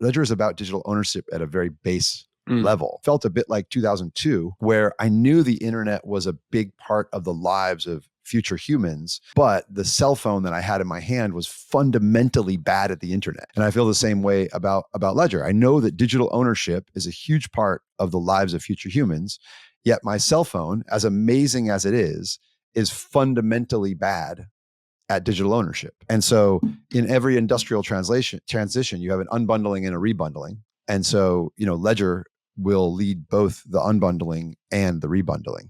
Ledger is about digital ownership at a very base level. Felt a bit like 2002, where I knew the internet was a big part of the lives of future humans, but the cell phone that I had in my hand was fundamentally bad at the internet. And I feel the same way about Ledger. I know that digital ownership is a huge part of the lives of future humans, yet my cell phone, as amazing as it is fundamentally bad at digital ownership. And so in every industrial transition, you have an unbundling and a rebundling. And so, Ledger will lead both the unbundling and the rebundling.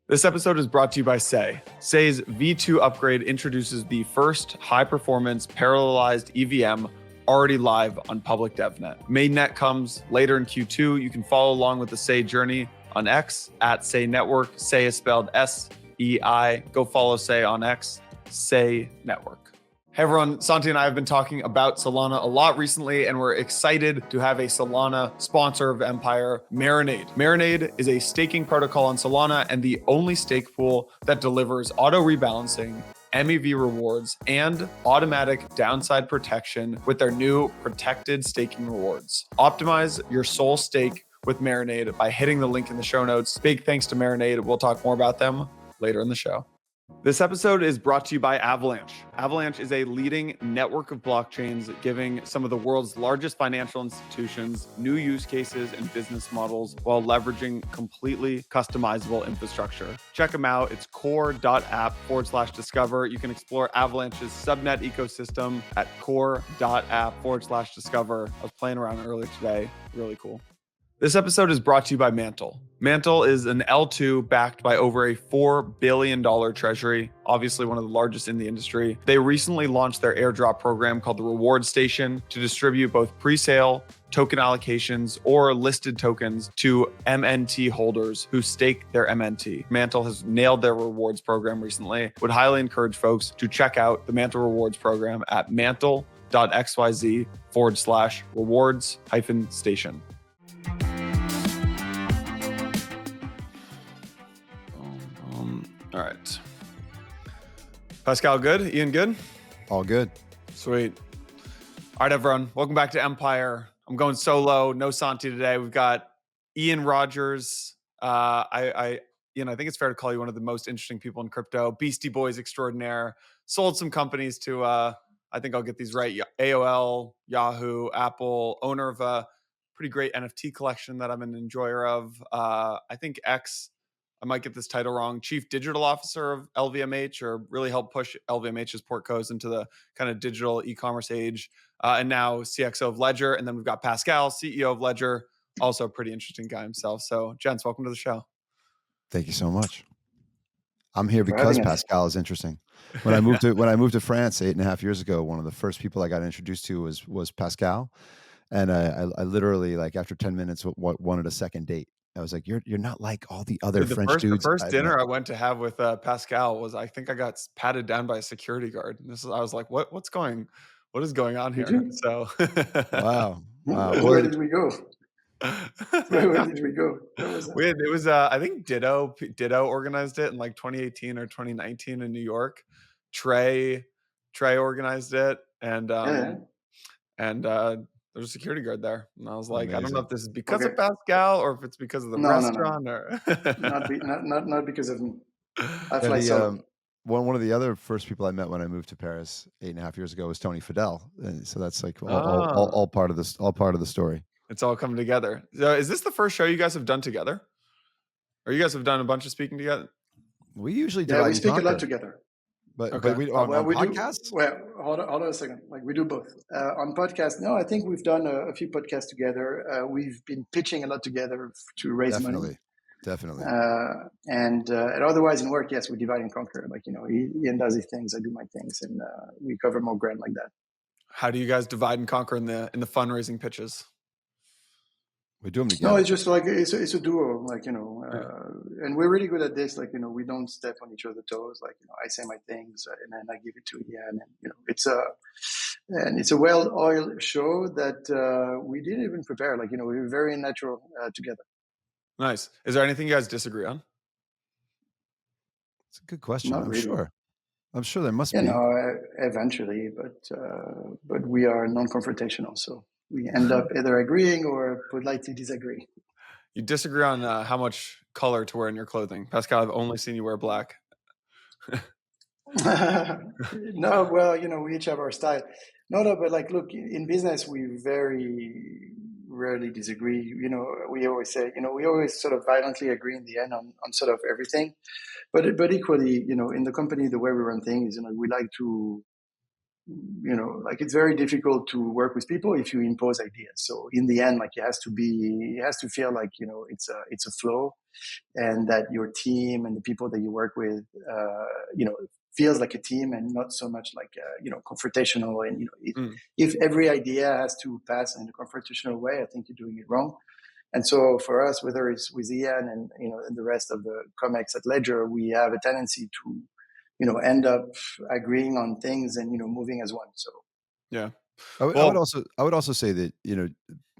This episode is brought to you by Sei. Sei's V2 upgrade introduces the first high-performance parallelized EVM already live on public DevNet. Mainnet comes later in Q2. You can follow along with the Sei journey on X at Sei Network. Sei is spelled SEI. Go follow Sei on X, Sei Network. Hey everyone, Santi and I have been talking about Solana a lot recently, and we're excited to have a Solana sponsor of Empire, Marinade. Marinade is a staking protocol on Solana and the only stake pool that delivers auto rebalancing, MEV rewards, and automatic downside protection with their new protected staking rewards. Optimize your Sol stake with Marinade by hitting the link in the show notes. Big thanks to Marinade. We'll talk more about them later in the show. This episode is brought to you by Avalanche. Avalanche is a leading network of blockchains giving some of the world's largest financial institutions new use cases and business models while leveraging completely customizable infrastructure. Check them out. It's core.app/discover. You can explore Avalanche's subnet ecosystem at core.app/discover. I was playing around earlier today. Really cool. This episode is brought to you by Mantle. Mantle is an L2 backed by over a $4 billion treasury, obviously one of the largest in the industry. They recently launched their airdrop program called the Reward Station to distribute both pre-sale, token allocations, or listed tokens to MNT holders who stake their MNT. Mantle has nailed their rewards program recently. Would highly encourage folks to check out the Mantle Rewards program at mantle.xyz/rewards-station. All right. Pascal, good? Ian, good? All good. Sweet. All right, everyone. Welcome back to Empire. I'm going solo. No Santi today. We've got Ian Rogers. I think it's fair to call you one of the most interesting people in crypto. Beastie Boys extraordinaire. Sold some companies to, I think I'll get these right, AOL, Yahoo, Apple. Owner of a pretty great NFT collection that I'm an enjoyer of. I think I might get this title wrong, Chief Digital Officer of LVMH, or really helped push LVMH's portcos into the kind of digital e-commerce age. And now CXO of Ledger. And then we've got Pascal, CEO of Ledger, also a pretty interesting guy himself. So gents, welcome to the show. Thank you so much. I'm here because Pascal is interesting. When I moved to France 8.5 years ago, one of the first people I got introduced to was Pascal. And I literally, like, after 10 minutes, wanted a second date. I was like, you're not like all the other French dudes. The first dinner I went to have with Pascal was, I think I got patted down by a security guard. I was like, what is going on here? So, wow. Where did we go? Where did we go? It was I think Ditto organized it in like 2018 or 2019 in New York. Trey organized it, and there's a security guard there. And I was like, amazing. I don't know if this is because of Pascal or if it's because of the restaurant. No. Or not because of me. One of the other first people I met when I moved to Paris 8.5 years ago was Tony Fadell. So that's like all part of this, all part of the story. It's all coming together. So is this the first show you guys have done together? Or you guys have done a bunch of speaking together? We usually do. Yeah, we speak a lot together. But we on podcasts? Hold on a second. Like, we do both. On podcasts, no, I think we've done a few podcasts together. We've been pitching a lot together to raise money. Definitely. And otherwise in work, yes, we divide and conquer. Like, Ian does his things, I do my things, and we cover more ground like that. How do you guys divide and conquer in the fundraising pitches? We do them together. No, it's just like it's a duo, like, and we're really good at this. Like, we don't step on each other's toes. Like, I say my things and then I give it to Ian, and it's a well-oiled show that we didn't even prepare. Like, we were very natural together. Nice. Is there anything you guys disagree on? It's a good question. Not I'm really. sure. I'm sure there must You be. know, eventually, but we are non-confrontational, so we end up either agreeing or politely disagree. You disagree on how much color to wear in your clothing. Pascal, I've only seen you wear black. No, well, you know, we each have our style. No, but like, look, in business, we very rarely disagree. You know, we always say, you know, we always sort of violently agree in the end on sort of everything. But equally, you know, in the company, the way we run things, you know, we like to, you know, like it's very difficult to work with people if you impose ideas. So in the end, like it has to feel like, you know, it's a flow, and that your team and the people that you work with, you know, feels like a team and not so much like, you know, confrontational. And, you know, if every idea has to pass in a confrontational way, I think you're doing it wrong. And so for us, whether it's with Ian and, you know, and the rest of the comics at Ledger, we have a tendency to, you know, end up agreeing on things and, you know, moving as one. So Yeah. I would Well, also say that, you know,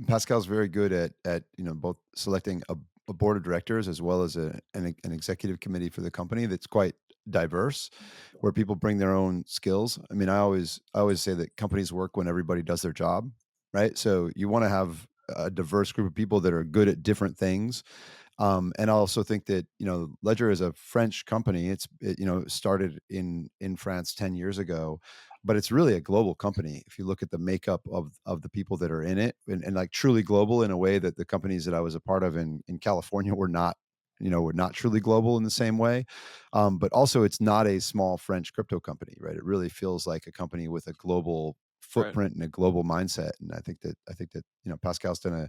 Pascal's very good at, you know, both selecting a board of directors as well as an executive committee for the company that's quite diverse, where people bring their own skills. I mean, I always say that companies work when everybody does their job, right? So you want to have a diverse group of people that are good at different things. And I also think that, you know, Ledger is a French company. You know, started in France 10 years ago, but it's really a global company. If you look at the makeup of the people that are in it, and like truly global in a way that the companies that I was a part of in California were not, you know, were not truly global in the same way. But also it's not a small French crypto company, right? It really feels like a company with a global right. footprint and a global mindset. And I think that, you know, Pascal's done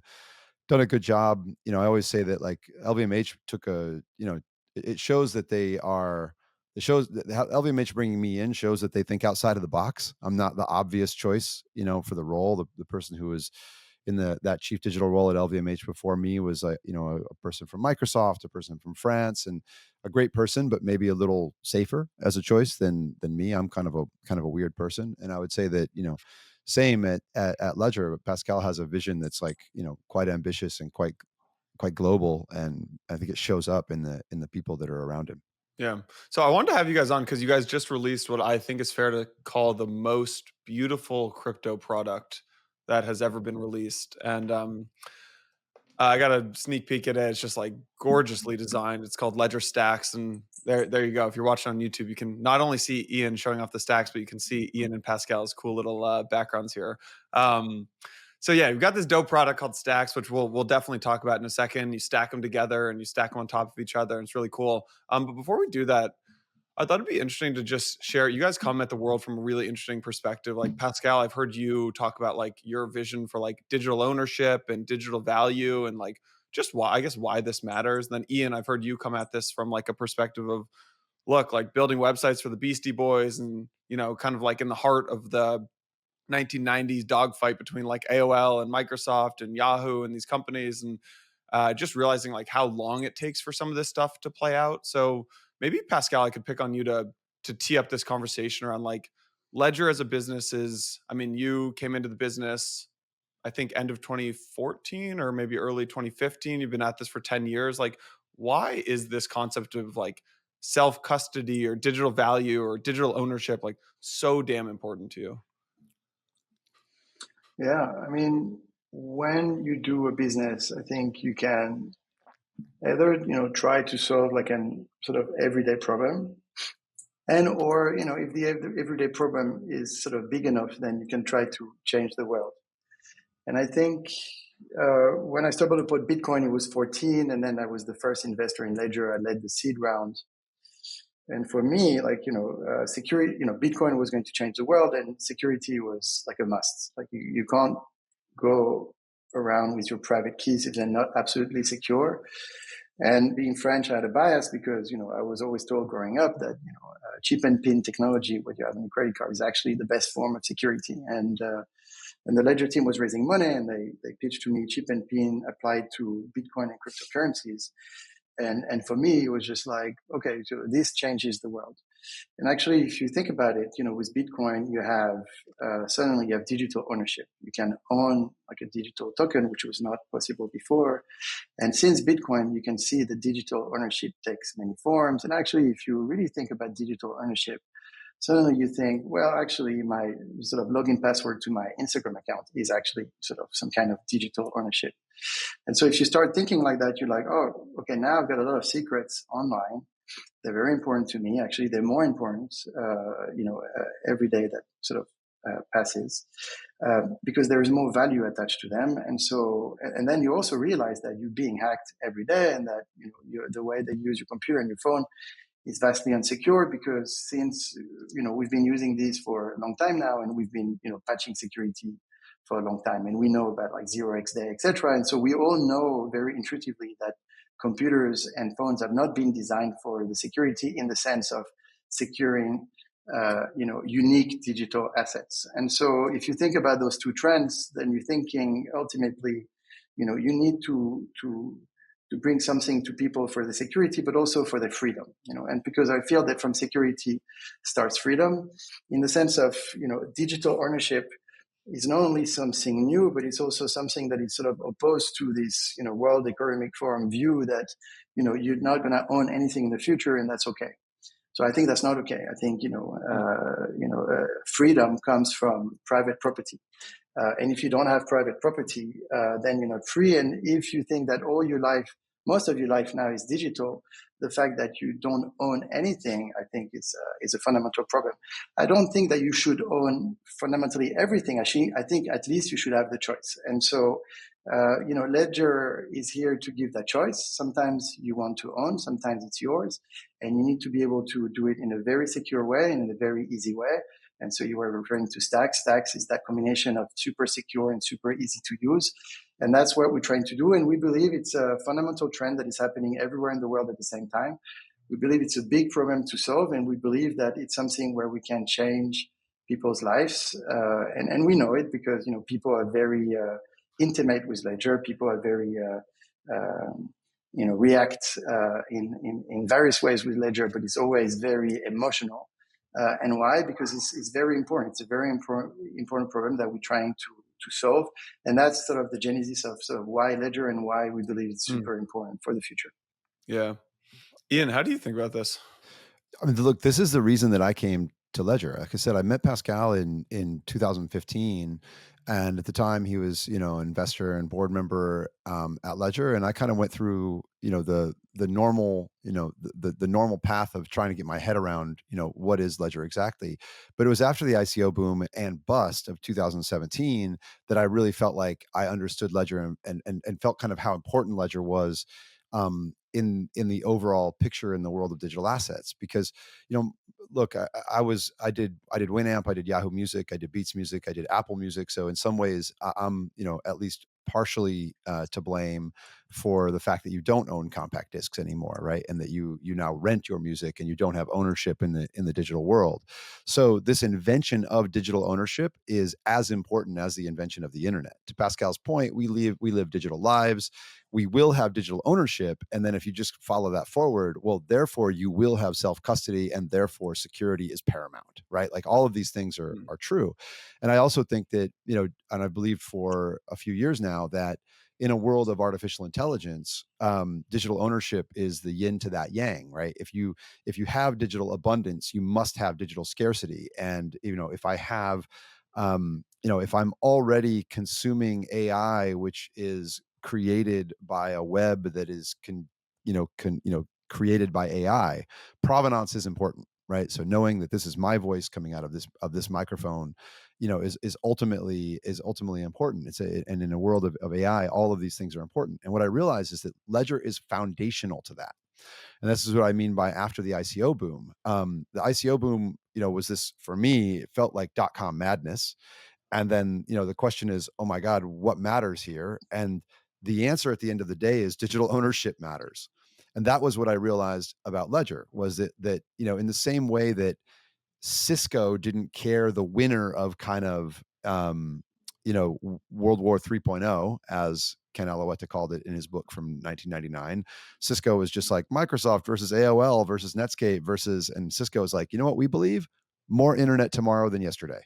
a good job. You know, I always say that like LVMH took a, you know, it shows that it shows that how LVMH bringing me in shows that they think outside of the box. I'm not the obvious choice, you know, for the role. The person who was in that chief digital role at LVMH before me was you know, a person from Microsoft, a person from France, and a great person, but maybe a little safer as a choice than me. I'm kind of a weird person. And I would say that, you know, same at Ledger. Pascal has a vision that's like, you know, quite ambitious and quite global, and I think it shows up in the people that are around him. Yeah. So I wanted to have you guys on because you guys just released what I think is fair to call the most beautiful crypto product that has ever been released. And I got a sneak peek at it. It's just like gorgeously designed. It's called Ledger Stax, and there you go. If you're watching on YouTube, you can not only see Ian showing off the stacks, but you can see Ian and Pascal's cool little backgrounds here. Um, so yeah, we've got this dope product called Stacks, which we'll definitely talk about in a second. You stack them together and you stack them on top of each other, and it's really cool. But before we do that, I thought it'd be interesting to just share. You guys come at the world from a really interesting perspective. Like Pascal, I've heard you talk about like your vision for like digital ownership and digital value and like just why, I guess, why this matters. And then Ian, I've heard you come at this from like a perspective of look, like building websites for the Beastie Boys and, you know, kind of like in the heart of the 1990s dogfight between like AOL and Microsoft and Yahoo and these companies, and just realizing like how long it takes for some of this stuff to play out. So maybe Pascal, I could pick on you to tee up this conversation around like Ledger as a business is. I mean, you came into the business, I think end of 2014 or maybe early 2015. You've been at this for 10 years. Like, why is this concept of like self custody or digital value or digital ownership like so damn important to you? Yeah, I mean, when you do a business, I think you can either, you know, try to solve like an sort of everyday problem, and or, you know, if the everyday problem is sort of big enough, then you can try to change the world. And I think when I stumbled upon Bitcoin, it was 14, and then I was the first investor in Ledger. I led the seed round. And for me, like, you know, security, you know, Bitcoin was going to change the world, and security was like a must. Like you can't go around with your private keys if they're not absolutely secure. And being French, I had a bias because, you know, I was always told growing up that, you know, chip and pin technology, what you have on a credit card, is actually the best form of security. And the Ledger team was raising money, and they pitched to me chip and pin applied to Bitcoin and cryptocurrencies. And for me, it was just like, okay, so this changes the world. And actually, if you think about it, you know, with Bitcoin, you have suddenly you have digital ownership. You can own like a digital token, which was not possible before. And since Bitcoin, you can see the digital ownership takes many forms. And actually, if you really think about digital ownership, suddenly you think, well, actually, my sort of login password to my Instagram account is actually sort of some kind of digital ownership. And so if you start thinking like that, you're like, oh, okay, now I've got a lot of secrets online. They're very important to me. Actually, they're more important, every day that sort of passes, because there is more value attached to them. And so, and then you also realize that you're being hacked every day, and that the way they use your computer and your phone is vastly unsecure, because since we've been using these for a long time now, and we've been patching security for a long time, and we know about like 0x day, etc. And so we all know very intuitively that computers and phones have not been designed for the security in the sense of securing unique digital assets. And so if you think about those two trends, then you're thinking ultimately, you need to bring something to people for the security, but also for the freedom, and because I feel that from security starts freedom, in the sense of, digital ownership is not only something new, but it's also something that is sort of opposed to this, World Economic Forum view that, you're not going to own anything in the future, and that's okay. So I think that's not okay. I think, freedom comes from private property. And if you don't have private property, then you're not free. And if you think that most of your life now is digital, the fact that you don't own anything, I think is a fundamental problem. I don't think that you should own fundamentally everything. Actually, I think at least you should have the choice. And so, Ledger is here to give that choice. Sometimes you want to own, sometimes it's yours, and you need to be able to do it in a very secure way and in a very easy way. And so you were referring to Stax. Stax is that combination of super secure and super easy to use. And that's what we're trying to do. And we believe it's a fundamental trend that is happening everywhere in the world at the same time. We believe it's a big problem to solve. And we believe that it's something where we can change people's lives. And we know it because, people are very intimate with Ledger. People are very, react in various ways with Ledger, but it's always very emotional. And why? Because it's very important. It's a very important problem that we're trying to solve. And that's sort of the genesis of sort of why Ledger and why we believe it's super important for the future. Yeah. Ian, how do you think about this? I mean, look, this is the reason that I came to Ledger. Like I said, I met Pascal in 2015, and at the time he was, an investor and board member at Ledger, and I kind of went through, the normal, the normal path of trying to get my head around, what is Ledger exactly. But it was after the ICO boom and bust of 2017 that I really felt like I understood Ledger and felt kind of how important Ledger was in the overall picture in the world of digital assets. Because look, I did Winamp, I did Yahoo Music, I did Beats Music, I did Apple Music. So in some ways, I'm at least partially to blame for the fact that you don't own compact discs anymore, right? And that you now rent your music and you don't have ownership in the digital world. So this invention of digital ownership is as important as the invention of the internet. To Pascal's point, we live digital lives. We will have digital ownership. And then if you just follow that forward, well, therefore you will have self-custody, and therefore security is paramount, right? Like all of these things are true. And I also think that, and I believe for a few years now that in a world of artificial intelligence, digital ownership is the yin to that yang, right? If you have digital abundance, you must have digital scarcity. And, if I have, if I'm already consuming AI, which is created by a web that is created by AI, provenance is important, right? So knowing that this is my voice coming out of this microphone, is ultimately important. And in a world of AI, all of these things are important. And what I realize is that Ledger is foundational to that. And this is what I mean by after the ICO boom. The ICO boom, was this, for me, it felt like .com madness. And then, the question is, oh my God, what matters here? And the answer at the end of the day is digital ownership matters. And that was what I realized about Ledger, was that in the same way that Cisco didn't care the winner of kind of, World War 3.0, as Canellis called it in his book from 1999. Cisco was just like Microsoft versus AOL versus Netscape and Cisco is like, you know what we believe? More internet tomorrow than yesterday.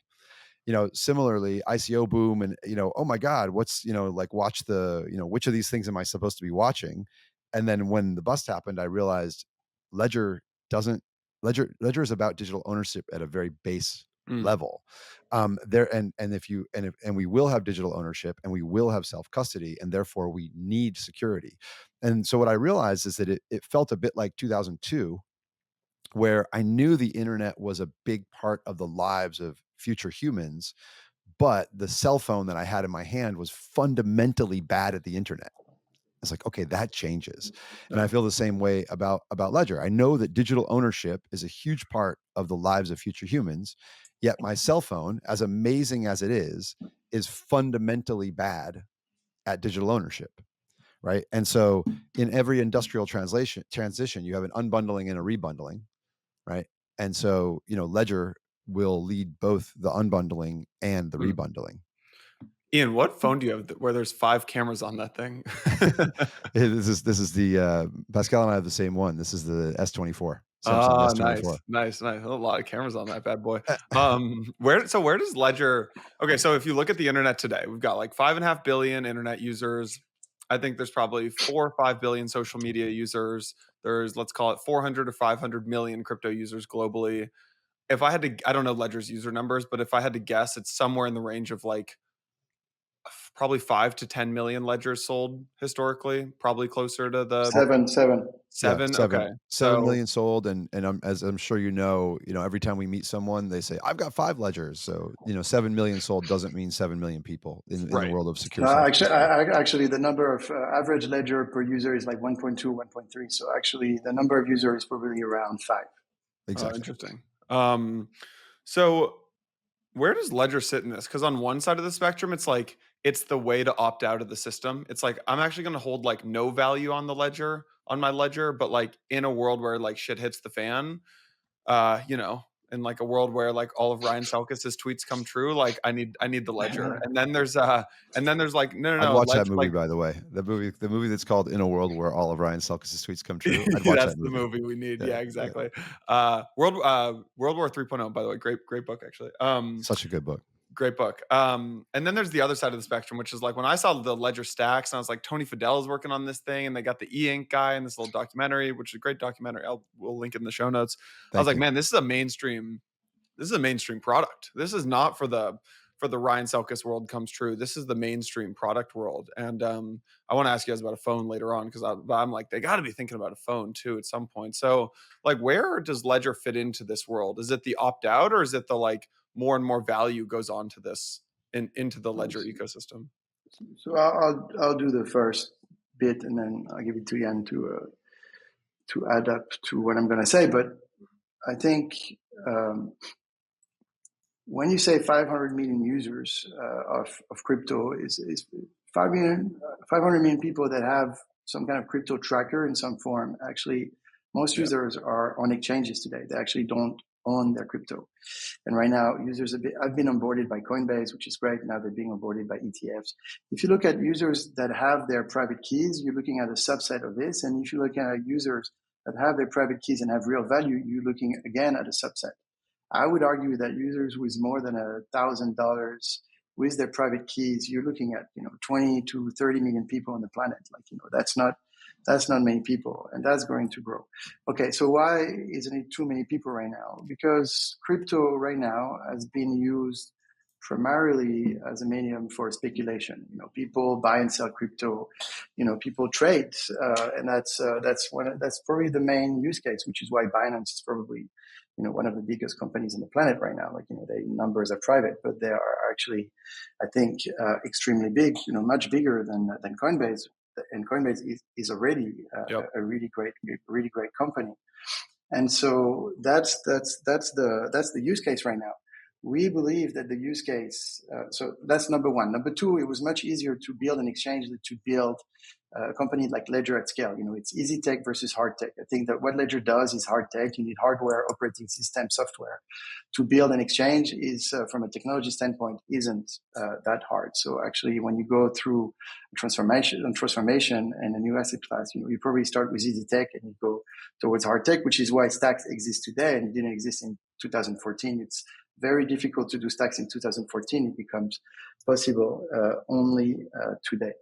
Similarly, ICO boom and, oh my God, what's, watch the, which of these things am I supposed to be watching? And then when the bust happened, I realized Ledger doesn't Ledger is about digital ownership at a very base Mm. level. And we will have digital ownership, and we will have self custody, and therefore we need security. And so what I realized is that it felt a bit like 2002, where I knew the internet was a big part of the lives of future humans, but the cell phone that I had in my hand was fundamentally bad at the internet. It's like, okay, that changes. And I feel the same way about Ledger. I know that digital ownership is a huge part of the lives of future humans, yet my cell phone, as amazing as it is fundamentally bad at digital ownership, right? And so in every industrial transition, you have an unbundling and a rebundling, right? And so, Ledger will lead both the unbundling and the Mm. rebundling. Ian, what phone do you have where there's 5 cameras on that thing? This is the Pascal and I have the same one. This is the S24, Samsung Oh, S24. nice. A lot of cameras on that bad boy. Where does Ledger? Okay, so if you look at the internet today, we've got like 5.5 billion internet users. I think there's probably 4 or 5 billion social media users. There's, let's call it 400 or 500 million crypto users globally. If I had to, I don't know Ledger's user numbers, but if I had to guess, it's somewhere in the range of like probably 5 to 10 million ledgers sold historically, probably closer to the Seven. Yeah, 7. Okay. 7 So million sold, and as I'm sure every time we meet someone, they say, "I've got 5 ledgers." So 7 million sold doesn't mean 7 million people in the right. world of secure No, self-custody. actually, the number of average ledger per user is like 1.2, 1.3. So actually, the number of users is probably around 5. Exactly. Interesting. So where does Ledger sit in this? Because on one side of the spectrum, it's like it's the way to opt out of the system. It's like I'm actually going to hold like no value on my ledger, but like in a world where like shit hits the fan, in like a world where like all of Ryan Selkis's tweets come true, like I need the ledger. And then there's like I'd no, watch that ledger movie, like by the way. The movie that's called "In a World Where All of Ryan Selkis's Tweets Come True." I'd watch that's that the movie. movie we need. Yeah, Yeah, yeah. exactly. World War 3.0, by the way, great book actually. Such a good book. Great book. And then there's the other side of the spectrum, which is like when I saw the Ledger Stax, and I was like, Tony Fadell is working on this thing, and they got the e-ink guy in this little documentary, which is a great documentary. We'll link it in the show notes. I was like, man, this is a mainstream product. This is not for the Ryan Selkis world comes true. This is the mainstream product world. And I want to ask you guys about a phone later on, because I'm like, they got to be thinking about a phone too at some point. So like, where does Ledger fit into this world? Is it the opt out, or is it the like more and more value goes on to this into the Ledger ecosystem? So I'll do the first bit, and then I'll give it to Jan to add up to what I'm going to say. But I think when you say 500 million users of crypto, is 500 million people that have some kind of crypto tracker in some form. Actually, most users are on exchanges today. They actually don't own their crypto. And right now, users have been onboarded by Coinbase, which is great. Now they're being onboarded by ETFs. If you look at users that have their private keys, you're looking at a subset of this. And if you look at users that have their private keys and have real value, you're looking again at a subset. I would argue that users with more than $1,000 with their private keys, you're looking at 20 to 30 million people on the planet. Like that's not many people, and that's going to grow. Okay, so why isn't it too many people right now? Because crypto right now has been used primarily as a medium for speculation. People buy and sell crypto. People trade, and that's probably the main use case, which is why Binance is probably one of the biggest companies on the planet right now. Like their numbers are private, but they are actually, I think, extremely big. Much bigger than Coinbase. And Coinbase is already a really great company. And so that's the use case right now. We believe that the use case, so that's number one. Number two, it was much easier to build an exchange than to build a company like Ledger at scale. It's easy tech versus hard tech. I think that what Ledger does is hard tech. You need hardware, operating system, software. To build an exchange is, from a technology standpoint, isn't that hard. So actually, when you go through transformation and a new asset class, you probably start with easy tech and you go towards hard tech, which is why Stax exists today and it didn't exist in 2014. It's very difficult to do Stax in 2014. It becomes possible only today.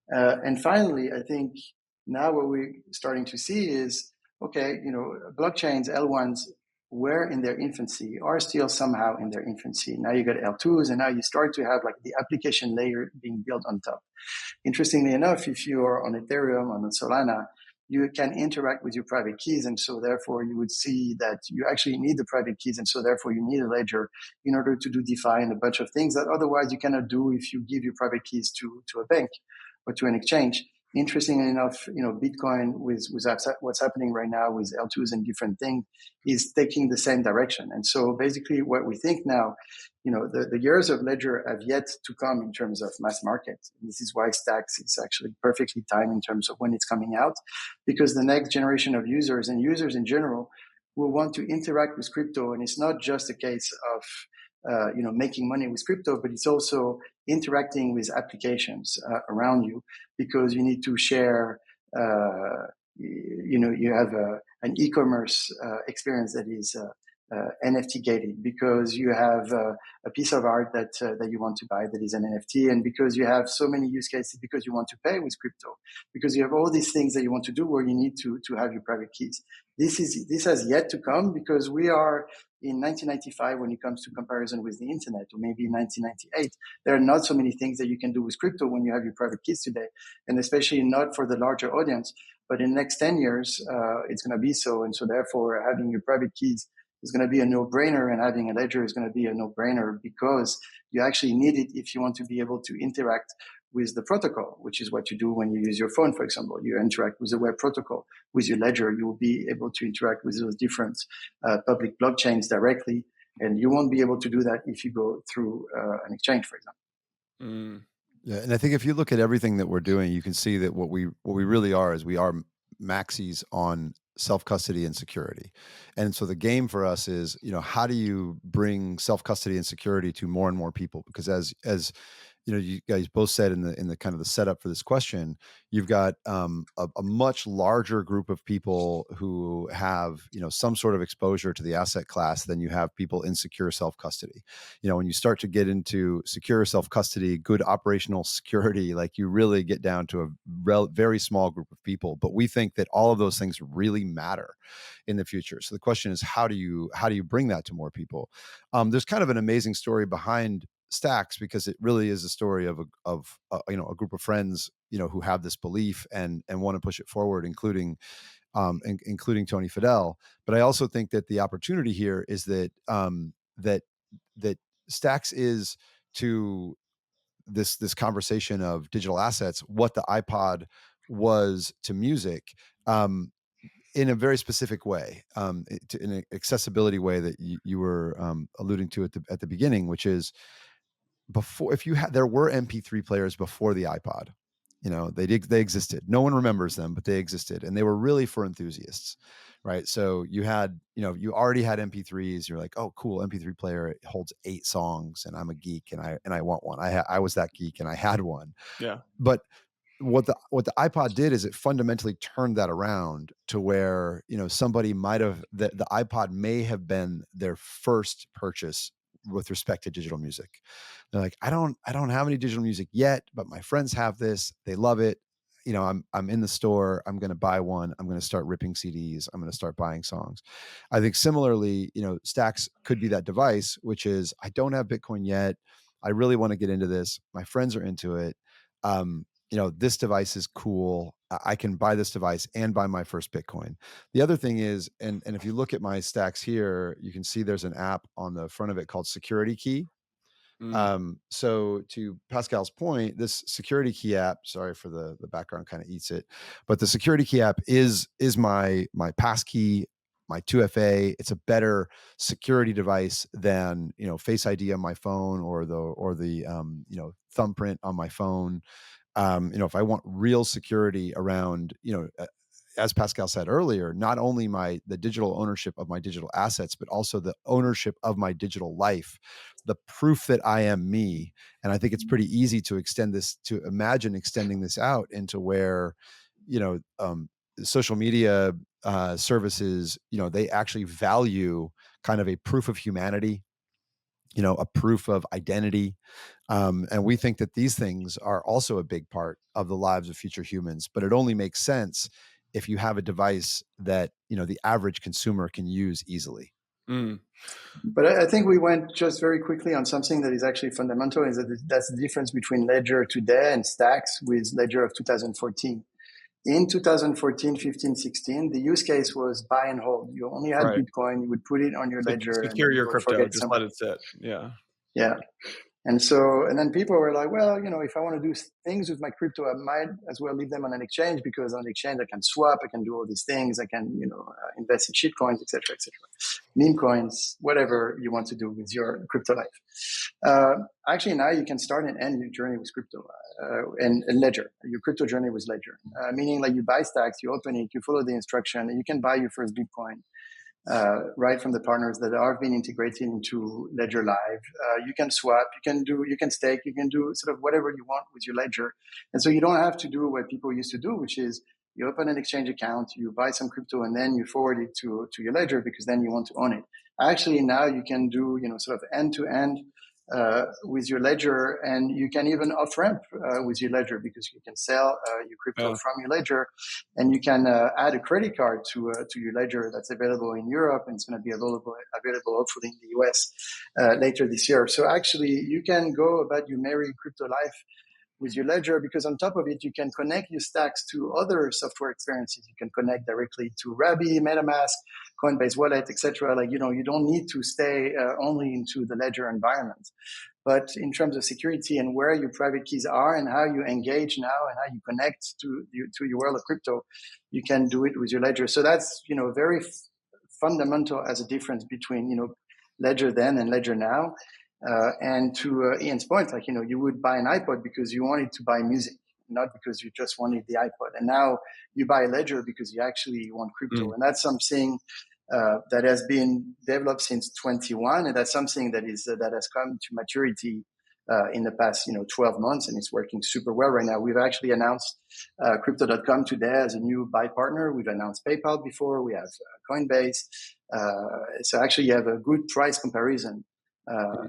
And finally, I think now what we're starting to see is okay, blockchains, L1s, were in their infancy, are still somehow in their infancy. Now you got L2s, and now you start to have like the application layer being built on top. Interestingly enough, if you are on Ethereum, on Solana, you can interact with your private keys. And so therefore you would see that you actually need the private keys. And so therefore you need a ledger in order to do DeFi and a bunch of things that otherwise you cannot do if you give your private keys to a bank or to an exchange. Interestingly enough, Bitcoin with what's happening right now with L2s and different things is taking the same direction. And so basically what we think now, the years of Ledger have yet to come in terms of mass market. And this is why Stax is actually perfectly timed in terms of when it's coming out, because the next generation of users and users in general will want to interact with crypto. And it's not just a case of making money with crypto, but it's also interacting with applications around you, because you need to share. You have an e-commerce experience that is NFT gated, because you have a piece of art that you want to buy that is an NFT, and because you have so many use cases, because you want to pay with crypto, because you have all these things that you want to do where you need to have your private keys. This has yet to come, because we are in 1995 when it comes to comparison with the internet, or maybe 1998. There are not so many things that you can do with crypto when you have your private keys today, and especially not for the larger audience. But in the next 10 years, it's going to be so. And so therefore, having your private keys is going to be a no-brainer, and having a ledger is going to be a no-brainer, because you actually need it if you want to be able to interact with the protocol, which is what you do when you use your phone, for example. You interact with the web protocol. With your ledger, you will be able to interact with those different public blockchains directly, and you won't be able to do that if you go through an exchange, for example. Mm. Yeah, and I think if you look at everything that we're doing, you can see that what we really are is we are maxis on self-custody and security. And so the game for us is, how do you bring self-custody and security to more and more people? Because as you guys both said in the kind of the setup for this question, you've got a much larger group of people who have some sort of exposure to the asset class than you have people in secure self-custody. When you start to get into secure self-custody, good operational security, like you really get down to a very small group of people. But we think that all of those things really matter in the future. So the question is, how do you bring that to more people? There's kind of an amazing story behind Stax, because it really is a story of a group of friends who have this belief and want to push it forward, including Tony Fidel. But I also think that the opportunity here is that that Stax is to this conversation of digital assets what the iPod was to music. In a very specific way, in an accessibility way that you were alluding to at the beginning, which is, before, there were MP3 players before the iPod. They existed. No one remembers them, but they existed, and they were really for enthusiasts, right? So you had, you already had MP3s. You're like, oh, cool, MP3 player. It holds 8 songs, and I'm a geek, and I want one. I was that geek, and I had one. Yeah. But what the iPod did is it fundamentally turned that around to where, somebody might have, the iPod may have been their first purchase with respect to digital music. They're like, I don't have any digital music yet, but my friends have this. They love it. I'm in the store. I'm going to buy one. I'm going to start ripping CDs. I'm going to start buying songs. I think similarly, Stax could be that device, which is, I don't have Bitcoin yet. I really want to get into this. My friends are into it. This device is cool. I can buy this device and buy my first Bitcoin. The other thing is, and if you look at my Stacks here, you can see there's an app on the front of it called Security Key. So to Pascal's point, this Security Key app, sorry for the background kind of eats it, but the Security Key app is my passkey, my 2FA. It's a better security device than, Face ID on my phone or the thumbprint on my phone. If I want real security around, as Pascal said earlier, not only the digital ownership of my digital assets, but also the ownership of my digital life, the proof that I am me. And I think it's pretty easy to imagine extending this out into where, social media services, they actually value kind of a proof of humanity, a proof of identity. And we think that these things are also a big part of the lives of future humans, but it only makes sense if you have a device that, the average consumer can use easily. Mm. But I think we went just very quickly on something that is actually fundamental, is that that's the difference between Ledger today and Stax with Ledger of 2014. In 2014, 15, 16, the use case was buy and hold. You only had Right. Bitcoin. You would put it on your Ledger and Secure then your go crypto, forget just let somewhere. it sit. Yeah. Yeah. And then people were like, well, if I want to do things with my crypto, I might as well leave them on an exchange, because on the exchange I can swap, I can do all these things, I can, invest in shit coins, etc., etc., meme coins, whatever you want to do with your crypto life. Actually, now you can start and end your journey with crypto and Ledger. Your crypto journey with Ledger, meaning like you buy Stax, you open it, you follow the instruction, and you can buy your first Bitcoin. Right from the partners that are being integrated into Ledger Live. You can swap, you can stake, you can do sort of whatever you want with your Ledger. And so you don't have to do what people used to do, which is you open an exchange account, you buy some crypto, and then you forward it to your Ledger, because then you want to own it. Actually, now you can do, sort of end to end with your Ledger, and you can even off ramp with your Ledger, because you can sell your crypto from your Ledger, and you can add a credit card to your Ledger that's available in Europe, and it's going to be available hopefully in the US later this year. So actually, you can go about your merry crypto life with your Ledger, because on top of it, you can connect your Stacks to other software experiences. You can connect directly to Rabby, MetaMask, Coinbase Wallet, etc. Like, you don't need to stay only into the Ledger environment. But in terms of security and where your private keys are and how you engage now and how you connect to your world of crypto, you can do it with your Ledger. So that's, very fundamental as a difference between, Ledger then and Ledger now. And to Ian's point, like, you would buy an iPod because you wanted to buy music, not because you just wanted the iPod. And now you buy a Ledger because you actually want crypto. And that's something that has been developed since 21. And that's something that has come to maturity in the past, 12 months, and it's working super well right now. We've actually announced Crypto.com today as a new buy partner. We've announced PayPal before. We have Coinbase. So actually you have a good price comparison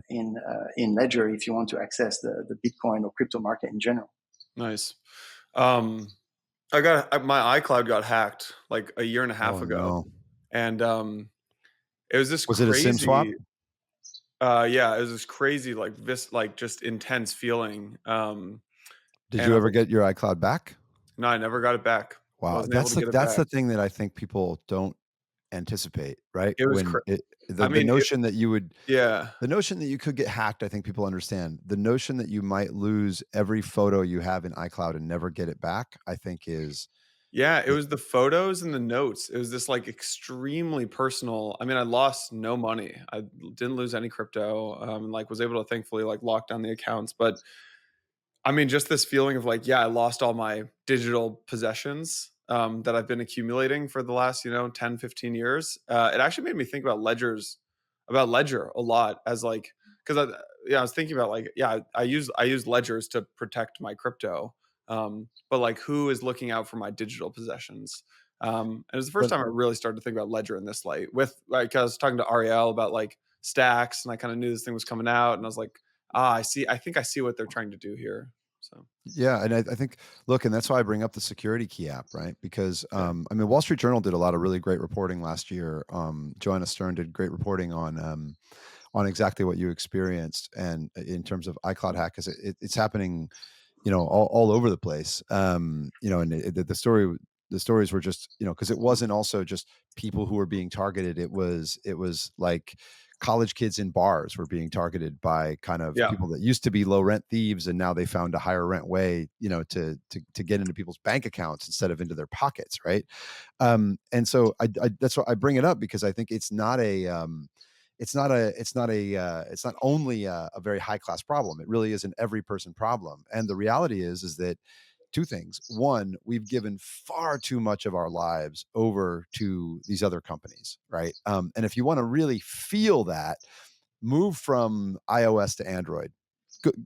in Ledger if you want to access the Bitcoin or crypto market in general. Nice. My iCloud got hacked like a year and a half ago. No. And it was this Was crazy. it a SIM swap? Yeah, it was this crazy, just intense feeling. Did and you I was ever like, get your iCloud back? no, I never got it back. Wow, Wasn't able to get it that's back. the thing that I think people don't anticipate, right? It was The notion that you would yeah. the notion that you could get hacked, I think people understand. The notion that you might lose every photo you have in iCloud and never get it back, I think is Yeah, it was the photos and the notes. It was this like extremely personal. I mean, I lost no money. I didn't lose any crypto. And like was able to thankfully like lock down the accounts. But I mean, just this feeling of like, yeah, I lost all my digital possessions that I've been accumulating for the last, 10, 15 years. It actually made me think about Ledger a lot as like, because I was thinking about like, yeah, I use ledgers to protect my crypto. But like, who is looking out for my digital possessions? And it was the first but time I really started to think about Ledger in this light. With like, I was talking to Ariel about like Stax, and I kind of knew this thing was coming out, and I was like, I see. I think I see what they're trying to do here. So yeah, and I think look, and that's why I bring up the security key app, right? Because yeah, I mean, Wall Street Journal did a lot of really great reporting last year. Joanna Stern did great reporting on exactly what you experienced, and in terms of iCloud hack, because it's happening, all over the place. And the stories were just, because it wasn't also just people who were being targeted. It was like college kids in bars were being targeted by kind of yeah, people that used to be low rent thieves, and now they found a higher rent way, to get into people's bank accounts instead of into their pockets, right? And so I that's why I bring it up, because I think it's not only a very high class problem. It really is an every person problem. And the reality is that two things. One, we've given far too much of our lives over to these other companies, right? And if you want to really feel that, move from iOS to Android.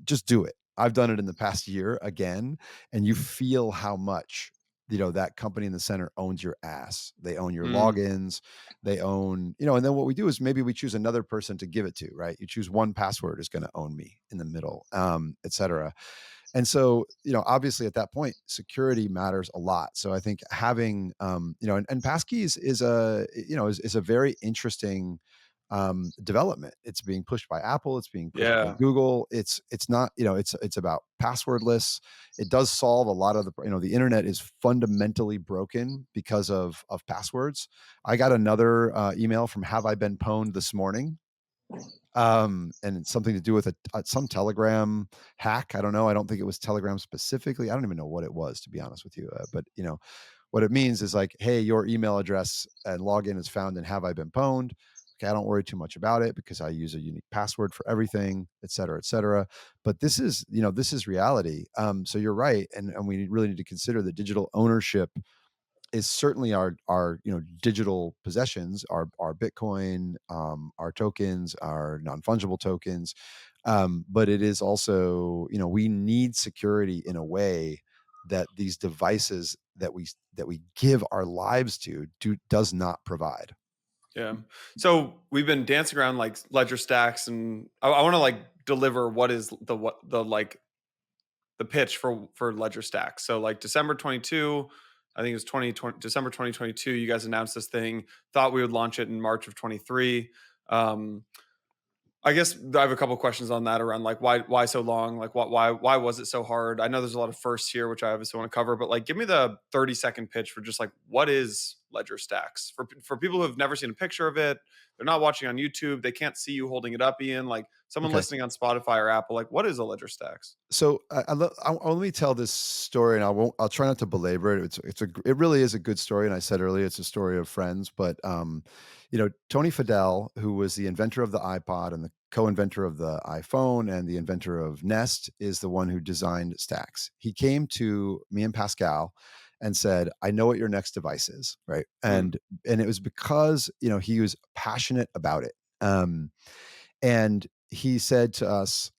Just do it. I've done it in the past year again, and you feel how much that company in the center owns your ass. They own your mm, logins. They own, and then what we do is maybe we choose another person to give it to, right? You choose one password is going to own me in the middle, et cetera. And so, obviously at that point, security matters a lot. So I think having, and passkeys is a very interesting development. It's being pushed by Apple. It's being pushed by Yeah. Google. It's not, it's about passwordless. It does solve a lot of the internet is fundamentally broken because of passwords. I got another email from Have I Been Pwned this morning, and it's something to do with some Telegram hack. I don't know. I don't think it was Telegram specifically. I don't even know what it was, to be honest with you. But what it means is like, hey, your email address and login is found in Have I Been Pwned. Okay, I don't worry too much about it because I use a unique password for everything, et cetera, et cetera. But this is reality. So you're right, and we really need to consider the digital ownership is certainly our digital possessions, our Bitcoin, our tokens, our non-fungible tokens. But it is also, we need security in a way that these devices that we give our lives to does not provide. Yeah. So we've been dancing around like Ledger Stacks, and I want to like deliver what is the like the pitch for Ledger Stacks. So like December 22, I think it was December 2022, you guys announced this thing, thought we would launch it in March of 23. I guess I have a couple of questions on that around like why so long? Like why was it so hard? I know there's a lot of firsts here, which I obviously want to cover, but like give me the 30-second pitch for just like what is Ledger Stacks for people who have never seen a picture of it. They're not watching on YouTube. They can't see you holding it up, Ian. Like someone Okay. listening on Spotify or Apple, like what is a Ledger Stacks? So let me tell this story, and I'll try not to belabor it. It really is a good story, and I said earlier it's a story of friends. But Tony Fadell, who was the inventor of the iPod and the co-inventor of the iPhone and the inventor of Nest, is the one who designed Stax. He came to me and Pascal and said, "I know what your next device is," right? Mm, And it was because he was passionate about it, and he said to us,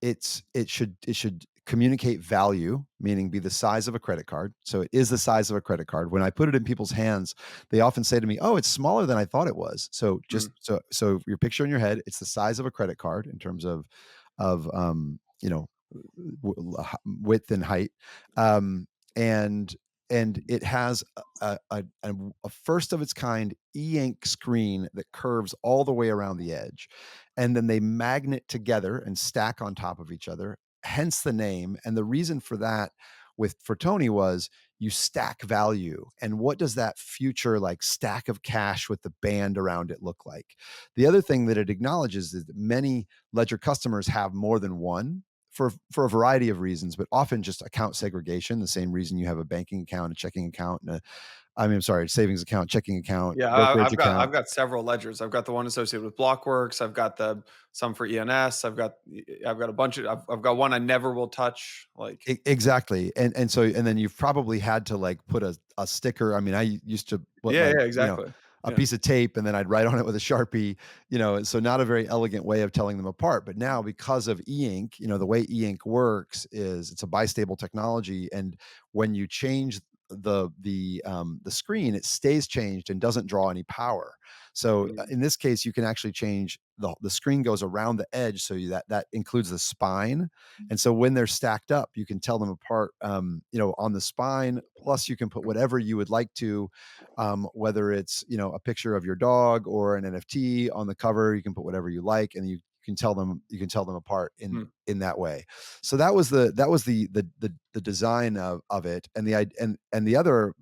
it should communicate value, meaning be the size of a credit card. So it is the size of a credit card. When I put it in people's hands, they often say to me, "Oh, it's smaller than I thought it was." So mm, just so your picture in your head, it's the size of a credit card in terms of width and height, um, and it has a first of its kind e-ink screen that curves all the way around the edge, and then they magnet together and stack on top of each other. Hence the name. And the reason for that for Tony was you stack value. And what does that future like stack of cash with the band around it look like? The other thing that it acknowledges is that many Ledger customers have more than one for a variety of reasons, but often just account segregation, the same reason you have a banking account, a checking account, and I'm sorry, savings account, checking account, Yeah, brokerage I've account. got several ledgers. I've got the one associated with Blockworks. I've got some for ENS. I've got a bunch of. I've got one I never will touch. Like Exactly. And then you've probably had to like put a sticker. I mean, I used to put yeah, like, yeah, exactly. a Yeah. piece of tape and then I'd write on it with a Sharpie, so not a very elegant way of telling them apart. But now because of e-ink, the way e-ink works is it's a bistable technology. And when you change the screen, it stays changed and doesn't draw any power. So Mm, in this case, you can actually change the screen goes around the edge. So that includes the spine. And so when they're stacked up, you can tell them apart, on the spine. Plus, you can put whatever you would like to, whether it's a picture of your dog or an NFT on the cover. You can put whatever you like, and you can tell them apart in mm, in that way. So that was the design of it, and the other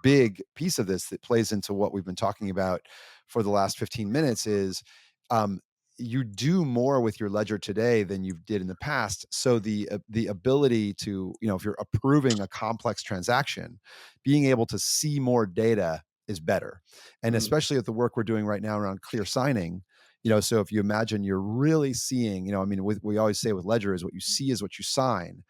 big piece of this that plays into what we've been talking about for the last 15 minutes is, um, you do more with your ledger today than you did in the past. So the ability to, if you're approving a complex transaction, being able to see more data is better. And mm, especially with the work we're doing right now around clear signing, so if you imagine you're really seeing, I mean, we always say with ledger is what you see is what you sign.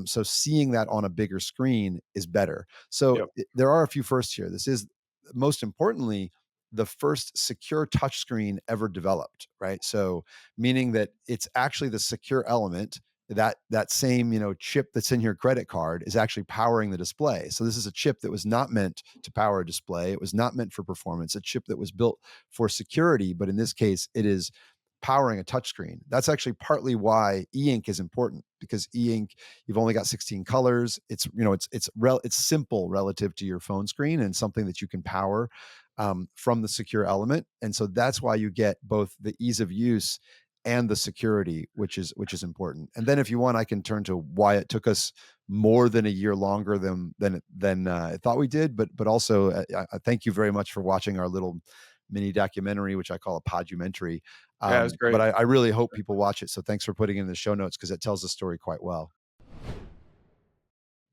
So seeing that on a bigger screen is better. So yep. there are a few firsts here. This is most importantly the first secure touchscreen ever developed, right? So meaning that it's actually the secure element, that same chip that's in your credit card is actually powering the display. So this is a chip that was not meant to power a display. It was not meant for performance. A chip that was built for security, but in this case, it is powering a touchscreen. That's actually partly why e-ink is important, because e-ink, you've only got 16 colors. It's, it's simple relative to your phone screen, and something that you can power from the secure element. And so that's why you get both the ease of use and the security, which is important. And then if you want, I can turn to why it took us more than a year longer than I thought we did. But also, I thank you very much for watching our little mini documentary, which I call a podumentary. Yeah, it was great. But I really hope people watch it. So thanks for putting it in the show notes, because it tells the story quite well.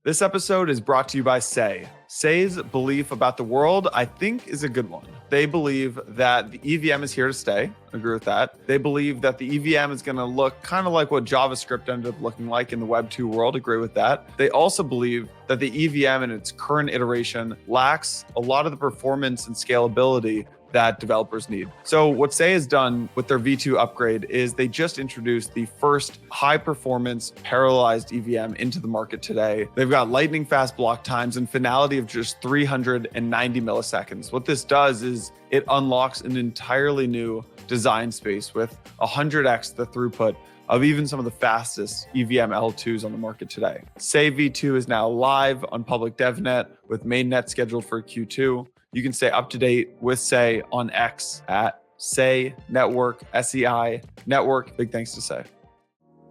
This episode is brought to you by Sei. Sei's belief about the world, I think, is a good one. They believe that the EVM is here to stay. I agree with that. They believe that the EVM is going to look kind of like what JavaScript ended up looking like in the Web 2 world. Agree with that. They also believe that the EVM in its current iteration lacks a lot of the performance and scalability that developers need. So what Sei has done with their V2 upgrade is they just introduced the first high performance parallelized EVM into the market today. They've got lightning fast block times and finality of just 390 milliseconds. What this does is it unlocks an entirely new design space with 100x the throughput of even some of the fastest EVM L2s on the market today. Sei V2 is now live on public DevNet with mainnet scheduled for Q2. You can stay up to date with Sei on X at Sei Network, SEI Network. Big thanks to Sei.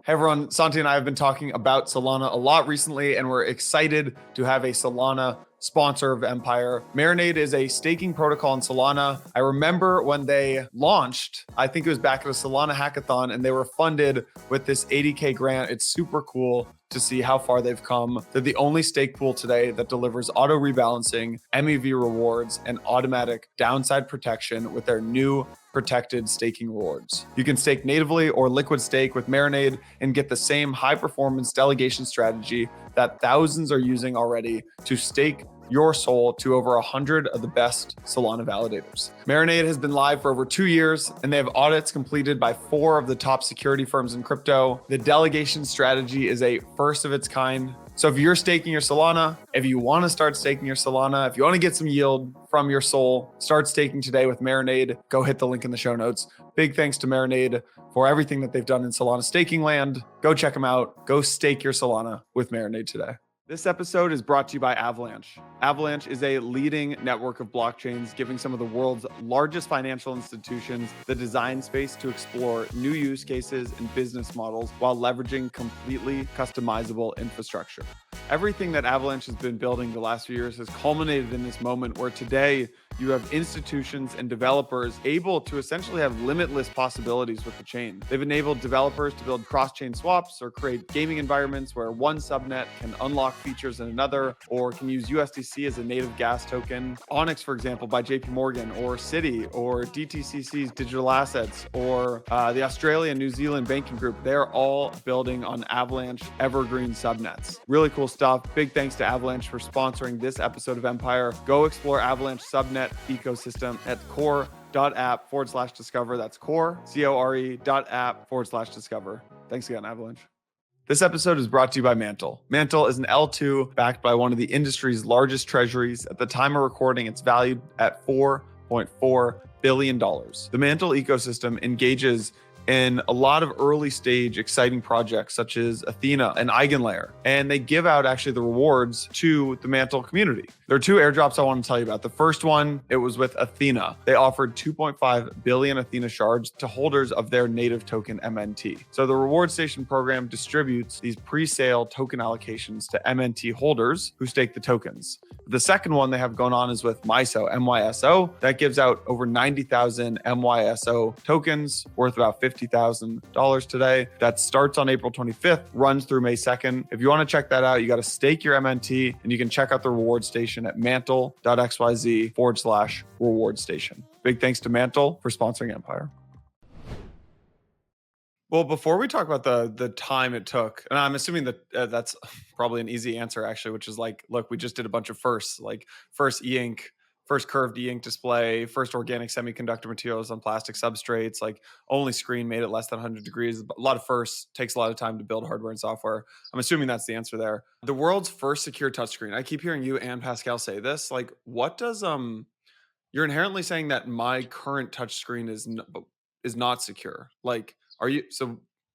Hey everyone, Santi and I have been talking about Solana a lot recently, and we're excited to have a Solana sponsor of Empire. Marinade is a staking protocol in Solana. I remember when they launched, I think it was back at a Solana hackathon, and they were funded with this 80K grant. It's super cool to see how far they've come. They're the only stake pool today that delivers auto rebalancing, MEV rewards, and automatic downside protection with their new protected staking rewards. You can stake natively or liquid stake with Marinade and get the same high performance delegation strategy that thousands are using already to stake your soul to over 100 of the best Solana validators. Marinade has been live for over 2 years, and they have audits completed by 4 of the top security firms in crypto. The delegation strategy is a first of its kind. So if you're staking your Solana, if you want to start staking your Solana, if you want to get some yield from your soul, start staking today with Marinade. Go hit the link in the show notes. Big thanks to Marinade for everything that they've done in Solana staking land. Go check them out. Go stake your Solana with Marinade today. This episode is brought to you by Avalanche. Avalanche is a leading network of blockchains, giving some of the world's largest financial institutions the design space to explore new use cases and business models while leveraging completely customizable infrastructure. Everything that Avalanche has been building the last few years has culminated in this moment where today you have institutions and developers able to essentially have limitless possibilities with the chain. They've enabled developers to build cross-chain swaps or create gaming environments where one subnet can unlock features in another, or can use USDC as a native gas token. Onyx, for example, by JP Morgan, or Citi, or DTCC's digital assets, or the Australia New Zealand banking group, they're all building on Avalanche evergreen subnets. Really cool stuff. Big thanks to Avalanche for sponsoring this episode of Empire. Go explore Avalanche subnet ecosystem at core.app/discover. That's core.app/discover. Thanks again, Avalanche. This episode is brought to you by Mantle. Mantle is an L2 backed by one of the industry's largest treasuries. At the time of recording, it's valued at $4.4 billion. The Mantle ecosystem engages in a lot of early stage exciting projects such as Athena and Eigenlayer. And they give out actually the rewards to the Mantle community. There are 2 airdrops I want to tell you about. The first one, it was with Athena. They offered 2.5 billion Athena shards to holders of their native token MNT. So the reward station program distributes these pre-sale token allocations to MNT holders who stake the tokens. The second one they have going on is with MISO, MYSO. That gives out over 90,000 MYSO tokens worth about $50,000 today. That starts on April 25th, runs through May 2nd. If you want to check that out, you got to stake your MNT, and you can check out the reward station at mantle.xyz/reward station. Big thanks to Mantle for sponsoring Empire. Well, before we talk about the time it took, and I'm assuming that that's probably an easy answer actually, which is like, look, we just did a bunch of firsts, like first e-ink, first curved e-ink display, first organic semiconductor materials on plastic substrates, like only screen made at less than 100 degrees. A lot of firsts, takes a lot of time to build hardware and software. I'm assuming that's the answer there. The world's first secure touchscreen. I keep hearing you and Pascal say this. Like, what does you're inherently saying that my current touchscreen is is not secure. Like,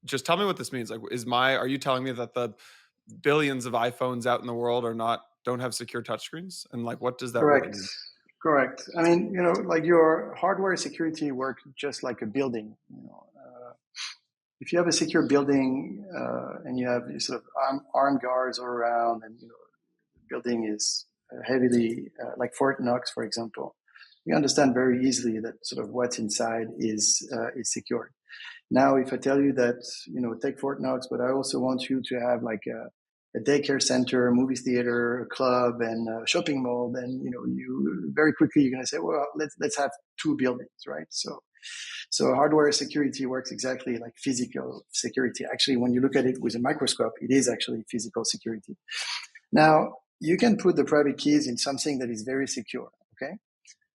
just tell me what this means. Like, are you telling me that the billions of iPhones out in the world don't have secure touchscreens? And like, what does that really Correct. mean? Correct. I mean, like your hardware security works just like a building. If you have a secure building and you have sort of armed guards all around, and the building is heavily like Fort Knox, for example, you understand very easily that sort of what's inside is secured. Now, if I tell you that take Fort Knox, but I also want you to have like a daycare center, a movie theater, a club, and a shopping mall, then you very quickly you're going to say, well, let's have two buildings, right? So hardware security works exactly like physical security. Actually, when you look at it with a microscope, it is actually physical security. Now, you can put the private keys in something that is very secure, okay?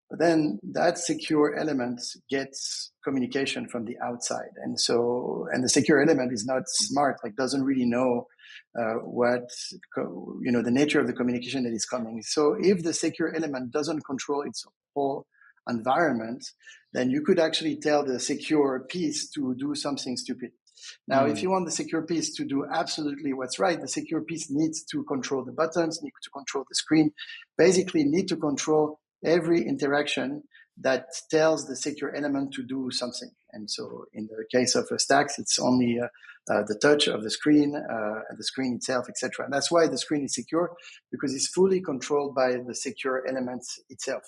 But then that secure element gets communication from the outside. And the secure element is not smart, like doesn't really know the nature of the communication that is coming. So if the secure element doesn't control its whole environment, then you could actually tell the secure piece to do something stupid. Now, if you want the secure piece to do absolutely what's right, the secure piece needs to control the buttons, needs to control the screen, basically need to control every interaction that tells the secure element to do something. And so in the case of a Stax, it's only the touch of the screen itself, etc. And that's why the screen is secure, because it's fully controlled by the secure element itself.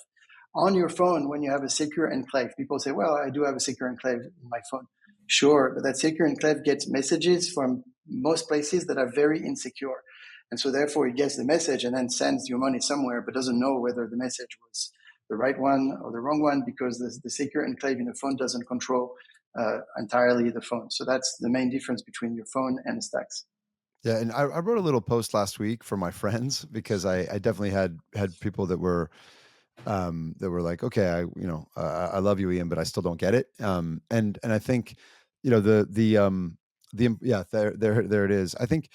On your phone, when you have a secure enclave, people say, well, I do have a secure enclave in my phone. Sure, but that secure enclave gets messages from most places that are very insecure. And so therefore it gets the message and then sends your money somewhere, but doesn't know whether the message was the right one or the wrong one, because the secure enclave in the phone doesn't control entirely the phone. So that's the main difference between your phone and Stax. Yeah, and I wrote a little post last week for my friends because I definitely had people that were like, okay, I love you, Ian, but I still don't get it. And I think, there it is. I think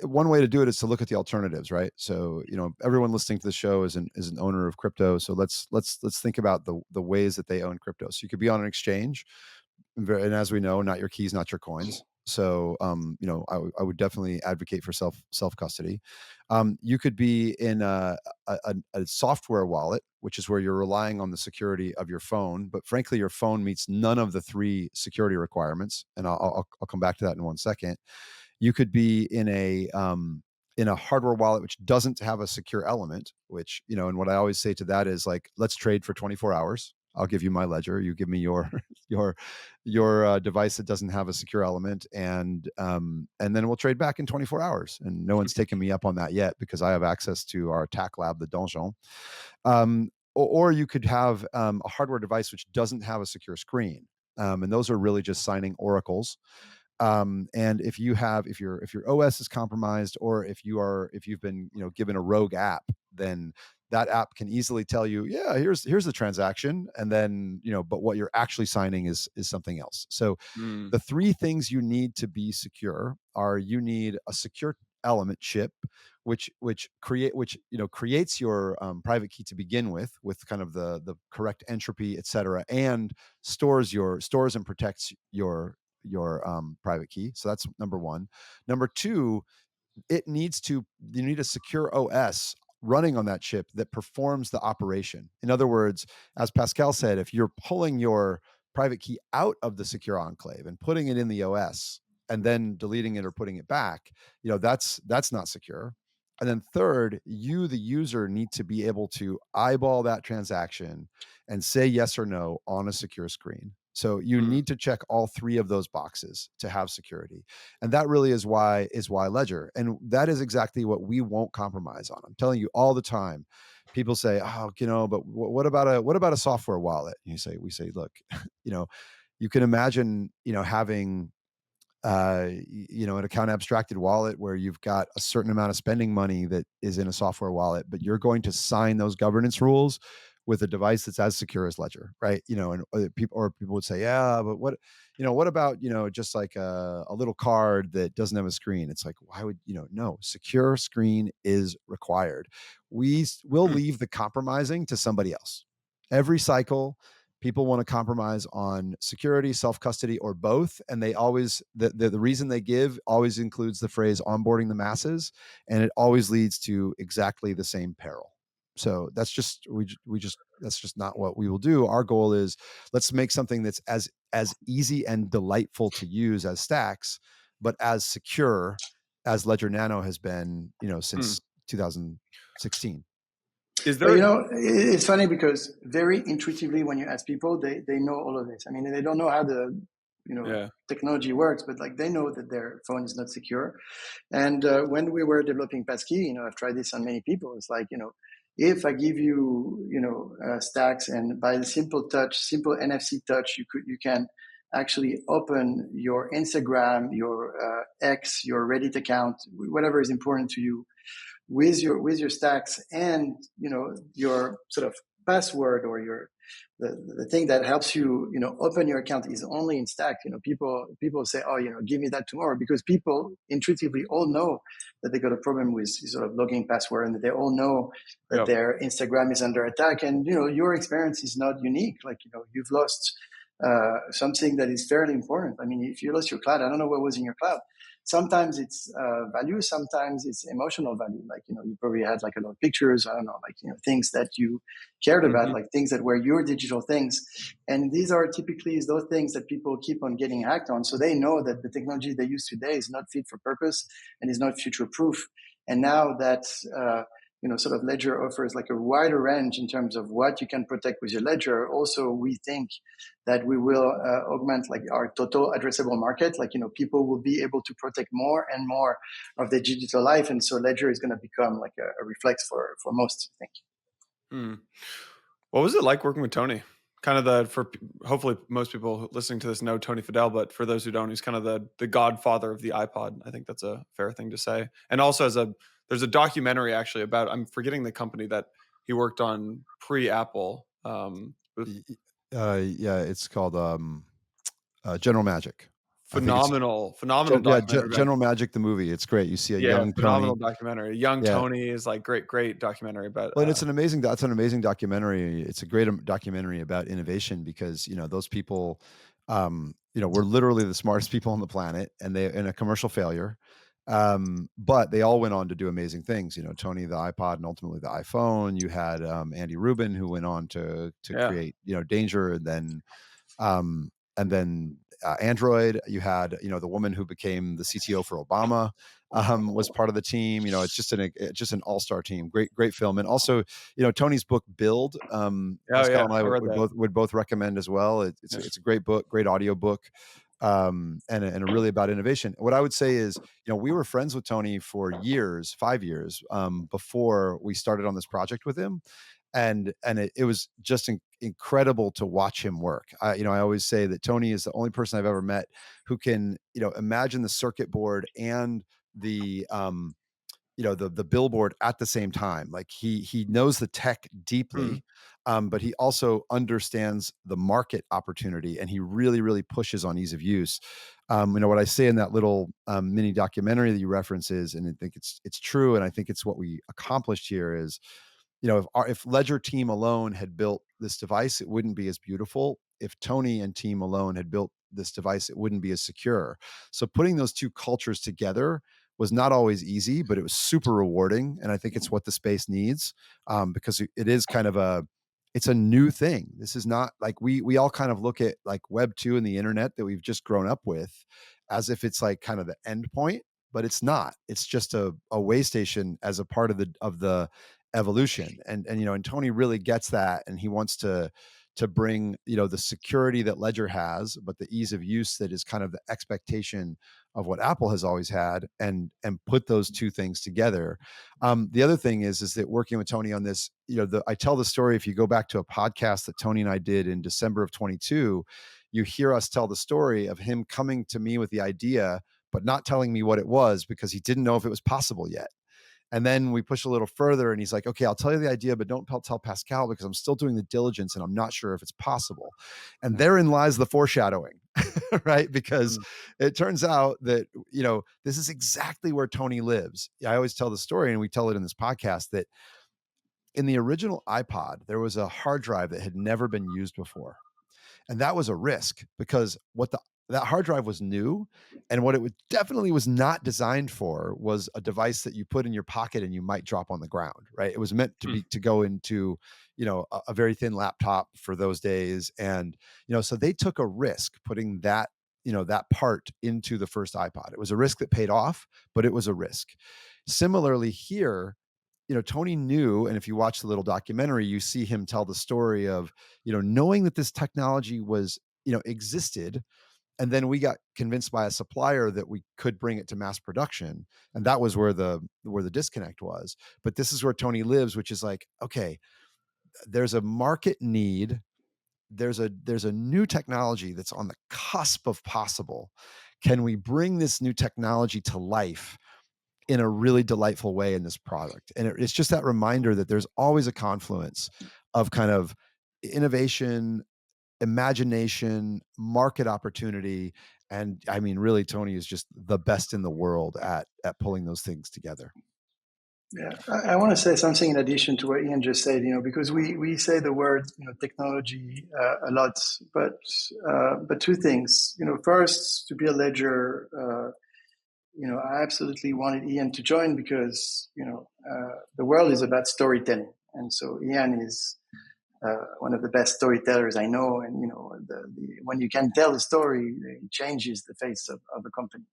one way to do it is to look at the alternatives, right? So, everyone listening to the show is an owner of crypto. So let's think about the ways that they own crypto. So you could be on an exchange, and as we know, not your keys, not your coins. So, I would definitely advocate for self custody. You could be in a software wallet, which is where you're relying on the security of your phone. But frankly, your phone meets none of the three security requirements, and I'll come back to that in 1 second. You could be in a hardware wallet which doesn't have a secure element. Which, and what I always say to that is like, let's trade for 24 hours. I'll give you my ledger. You give me your your device that doesn't have a secure element, and then we'll trade back in 24 hours. And no one's taken me up on that yet because I have access to our attack lab, the Donjon. Or you could have a hardware device which doesn't have a secure screen, and those are really just signing oracles. And if your OS is compromised, or if you've been given a rogue app, then that app can easily tell you, yeah, here's the transaction, and then but what you're actually signing is something else. So the three things you need to be secure are: you need a secure element chip, which creates your private key to begin with kind of the correct entropy, etc., and stores and protects your private key. So that's number one. Number two, you need a secure OS running on that chip that performs the operation. In other words, as Pascal said, if you're pulling your private key out of the secure enclave and putting it in the OS and then deleting it or putting it back, that's not secure. And then third, you, the user, need to be able to eyeball that transaction and say yes or no on a secure screen. So you need to check all three of those boxes to have security. And that really is why Ledger. And that is exactly what we won't compromise on. I'm telling you all the time. People say, oh, but what about a software wallet? And we say, look, you can imagine, having an account abstracted wallet where you've got a certain amount of spending money that is in a software wallet, but you're going to sign those governance rules with a device that's as secure as Ledger, right? And people would say, yeah, but what about, just like a little card that doesn't have a screen? It's like, why would, no, secure screen is required. We will leave the compromising to somebody else. Every cycle, People want to compromise on security, self-custody, or both. And they always, the reason they give always includes the phrase onboarding the masses. And it always leads to exactly the same peril. So that's just, that's just not what we will do. Our goal is, let's make something that's as easy and delightful to use as Stax, but as secure as Ledger Nano has been, since 2016. Is But there? it's funny because very intuitively, when you ask people, they know all of this. I mean, they don't know how the technology works, but like they know that their phone is not secure. And when we were developing Passkey, I've tried this on many people. It's like, if I give you, Stax, and by the simple NFC touch, you can actually open your Instagram, your X, your Reddit account, whatever is important to you, with your Stax, and your sort of password, or the thing that helps you open your account is only in Stax. People say, oh, give me that tomorrow, because people intuitively all know that they got a problem with sort of login password, and that they all know that their Instagram is under attack. And your experience is not unique. Like you've lost something that is fairly important. I mean, if you lost your cloud, I don't know what was in your cloud. Sometimes it's value, sometimes it's emotional value. Like, you probably had like a lot of pictures, I don't know, like, things that you cared about, like things that were your digital things. And these are typically those things that people keep on getting hacked on. So they know that the technology they use today is not fit for purpose and is not future proof. And now that, sort of Ledger offers like a wider range in terms of what you can protect with your ledger. Also, we think that we will augment like our total addressable market. Like, people will be able to protect more and more of their digital life. And so Ledger is going to become like a reflex for most, I think. What was it like working with Tony? Kind of for hopefully most people listening to this know Tony Fadell, but for those who don't, he's kind of the godfather of the iPod. I think that's a fair thing to say. And also there's a documentary actually about, I'm forgetting the company that he worked on pre-Apple. It's called General Magic. Phenomenal documentary. General Magic, the movie. It's great. You see a young phenomenal Tony. documentary. Young Tony is like great documentary. But well, it's an amazing documentary. It's a great documentary about innovation, because those people, were literally the smartest people on the planet, and they in a commercial failure. But they all went on to do amazing things. Tony, the iPod, and ultimately the iPhone. You had Andy Rubin, who went on to create Danger, and then Android. You had the woman who became the CTO for Obama, was part of the team. It's just an all-star team. Great film. And also Tony's book Build, Pascal and I would both recommend as well. It's a great book, great audio book, and really about innovation. What I would say is, we were friends with Tony for 5 years, before we started on this project with him. And it was just incredible to watch him work. I always say that Tony is the only person I've ever met who can, imagine the circuit board and the the billboard at the same time. Like he knows the tech deeply, but he also understands the market opportunity, and he really, really pushes on ease of use. What I say in that little mini documentary that you reference is, and I think it's true, and I think it's what we accomplished here is, if Ledger team alone had built this device, it wouldn't be as beautiful. If Tony and team alone had built this device, it wouldn't be as secure. So putting those two cultures together was not always easy, but it was super rewarding. And I think it's what the space needs, because it is kind of it's a new thing. This is not like we all kind of look at like Web 2 and the internet that we've just grown up with as if it's like kind of the end point, but it's not. It's just a way station as a part of the evolution. And Tony really gets that, and he wants to bring the security that Ledger has, but the ease of use that is kind of the expectation of what Apple has always had, and put those two things together. The other thing is that working with Tony on this, I tell the story, if you go back to a podcast that Tony and I did in December of 22, you hear us tell the story of him coming to me with the idea, but not telling me what it was, because he didn't know if it was possible yet. And then we push a little further, and he's like, okay, I'll tell you the idea, but don't tell Pascal, because I'm still doing the diligence and I'm not sure if it's possible. And therein lies the foreshadowing, right? Because it turns out that, this is exactly where Tony lives. I always tell the story, and we tell it in this podcast, that in the original iPod, there was a hard drive that had never been used before. And that was a risk because that hard drive was new, and what it definitely was not designed for was a device that you put in your pocket and you might drop on the ground, right? It was meant to go into, a very thin laptop for those days. And, so they took a risk putting that, that part into the first iPod. It was a risk that paid off, but it was a risk. Similarly here, Tony knew, and if you watch the little documentary, you see him tell the story of, knowing that this technology was, existed. And then we got convinced by a supplier that we could bring it to mass production. And that was where the disconnect was. But this is where Tony lives, which is like, okay, there's a market need. There's a new technology that's on the cusp of possible. Can we bring this new technology to life in a really delightful way in this product? And it's just that reminder that there's always a confluence of kind of innovation, imagination, market opportunity. And I mean, really, Tony is just the best in the world at pulling those things together. Yeah, I want to say something in addition to what Ian just said, because we say the word, technology a lot, but two things, first, to be a Ledger, I absolutely wanted Ian to join because, the world is about storytelling. And so Ian is one of the best storytellers I know. And, when you can tell a story, it changes the face of a company.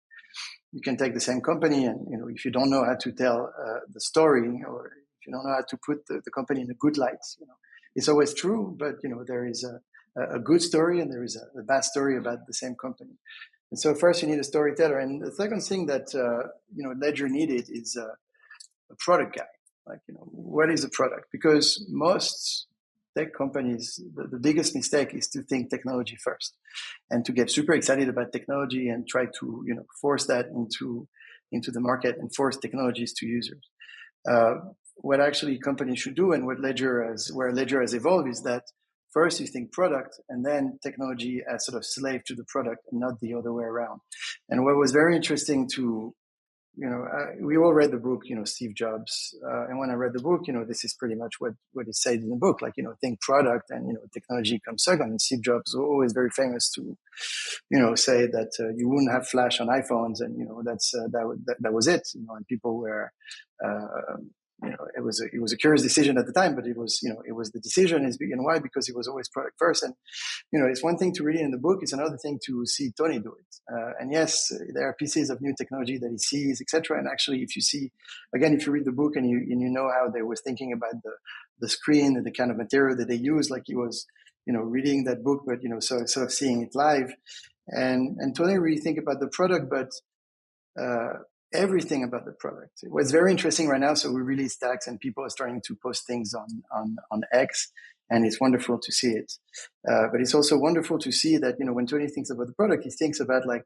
You can take the same company and, if you don't know how to tell the story, or if you don't know how to put the company in a good light, it's always true, but, there is a good story and there is a bad story about the same company. And so first you need a storyteller. And the second thing that, Ledger needed is a product guy. Like, what is a product? Because most tech companies, the biggest mistake is to think technology first and to get super excited about technology and try to, force that into the market and force technologies to users. What actually companies should do and where Ledger has evolved is that first you think product and then technology as sort of slave to the product and not the other way around. And what was very interesting to, we all read the book, Steve Jobs. And when I read the book, this is pretty much what is said in the book, like, think product and, technology comes second. And Steve Jobs was always very famous to, say that you wouldn't have flash on iPhones. And, that was it, and people were, it was a curious decision at the time, but it was the decision is big. And why? Because it was always product first. And, it's one thing to read it in the book. It's another thing to see Tony do it. And yes, there are pieces of new technology that he sees, etc. And actually, if you read the book and you know how they were thinking about the screen and the kind of material that they use, like he was, reading that book, but, sort of seeing it live. And Tony really think about the product, but, everything about the product. What's very interesting right now, so we release Stax and people are starting to post things on X, and it's wonderful to see it. But it's also wonderful to see that, when Tony thinks about the product, he thinks about like,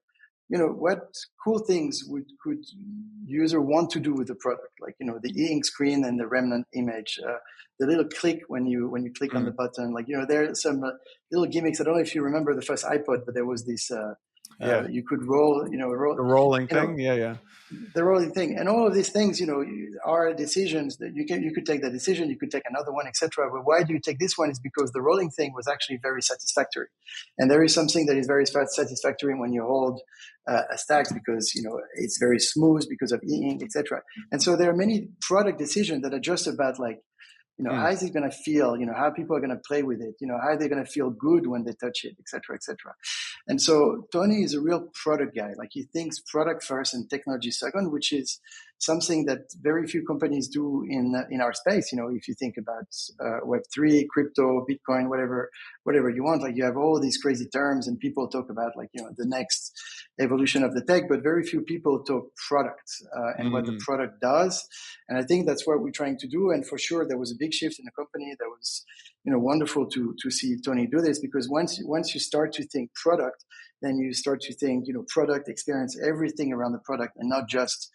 what cool things could user want to do with the product? Like, the e-ink screen and the remnant image, the little click when you click on the button, like, there are some little gimmicks. I don't know if you remember the first iPod, but there was this, you could roll, the rolling thing. Yeah. The rolling thing, and all of these things, are decisions that you could take that decision, you could take another one, etc. But why do you take this one? Is because the rolling thing was actually very satisfactory, and there is something that is very satisfactory when you hold a Stax because it's very smooth because of e-ink, etc. And so there are many product decisions that are just about like, how is it going to feel? How people are going to play with it? How are they going to feel good when they touch it, et cetera, et cetera. And so Tony is a real product guy. Like, he thinks product first and technology second, which is something that very few companies do in our space. If you think about Web3, crypto, Bitcoin, whatever you want, like, you have all these crazy terms and people talk about like, the next evolution of the tech, but very few people talk product and what the product does. And I think that's what we're trying to do. And for sure, there was a big shift in the company. That was, wonderful to see Tony do this, because once you start to think product, then you start to think, product experience, everything around the product, and not just,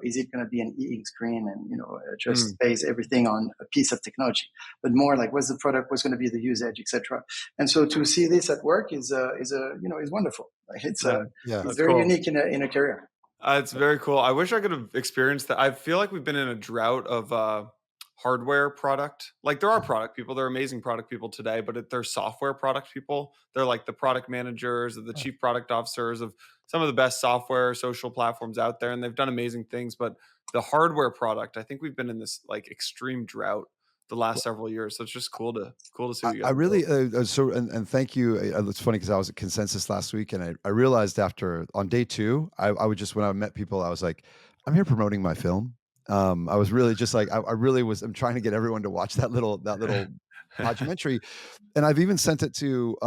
is it going to be an e-ink screen and, just base everything on a piece of technology, but more like, what's the product, what's going to be the usage, etc. And so to see this at work is wonderful. It's very cool. Unique in a career. It's very cool. I wish I could have experienced that. I feel like we've been in a drought of hardware product. Like there are product people, they're amazing product people today, but they're software product people. They're like the product managers or the chief product officers of some of the best software social platforms out there, and they've done amazing things. But the hardware product, I think we've been in this like extreme drought the last several years. So it's just cool to see what you I guys are really building. and thank you. It's funny because I was at Consensus last week, and I realized after on day two, I would just when I met people, I was like, I'm here promoting my film. I was really just like I really was. I'm trying to get everyone to watch that little documentary, and I've even sent it to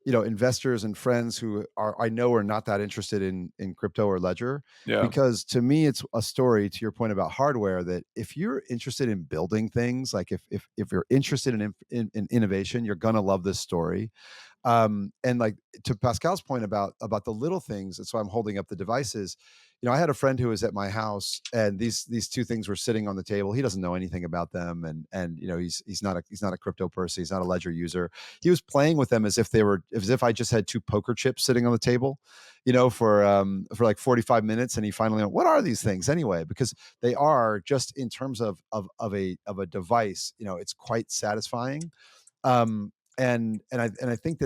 investors and friends who I know are not that interested in crypto or ledger, Yeah. because to me it's a story, to your point about hardware, that if you're interested in building things, like if you're interested in innovation, you're gonna love this story. And like to Pascal's point about the little things, that's why I'm holding up the devices. I had a friend who was at my house, and these two things were sitting on the table. He doesn't know anything about them, and he's not a crypto person. He's not a ledger user. He was playing with them as if I just had two poker chips sitting on the table, for like 45 minutes. And he finally went, "What are these things anyway?" Because they are, just in terms of a device, it's quite satisfying. Um and and i and i think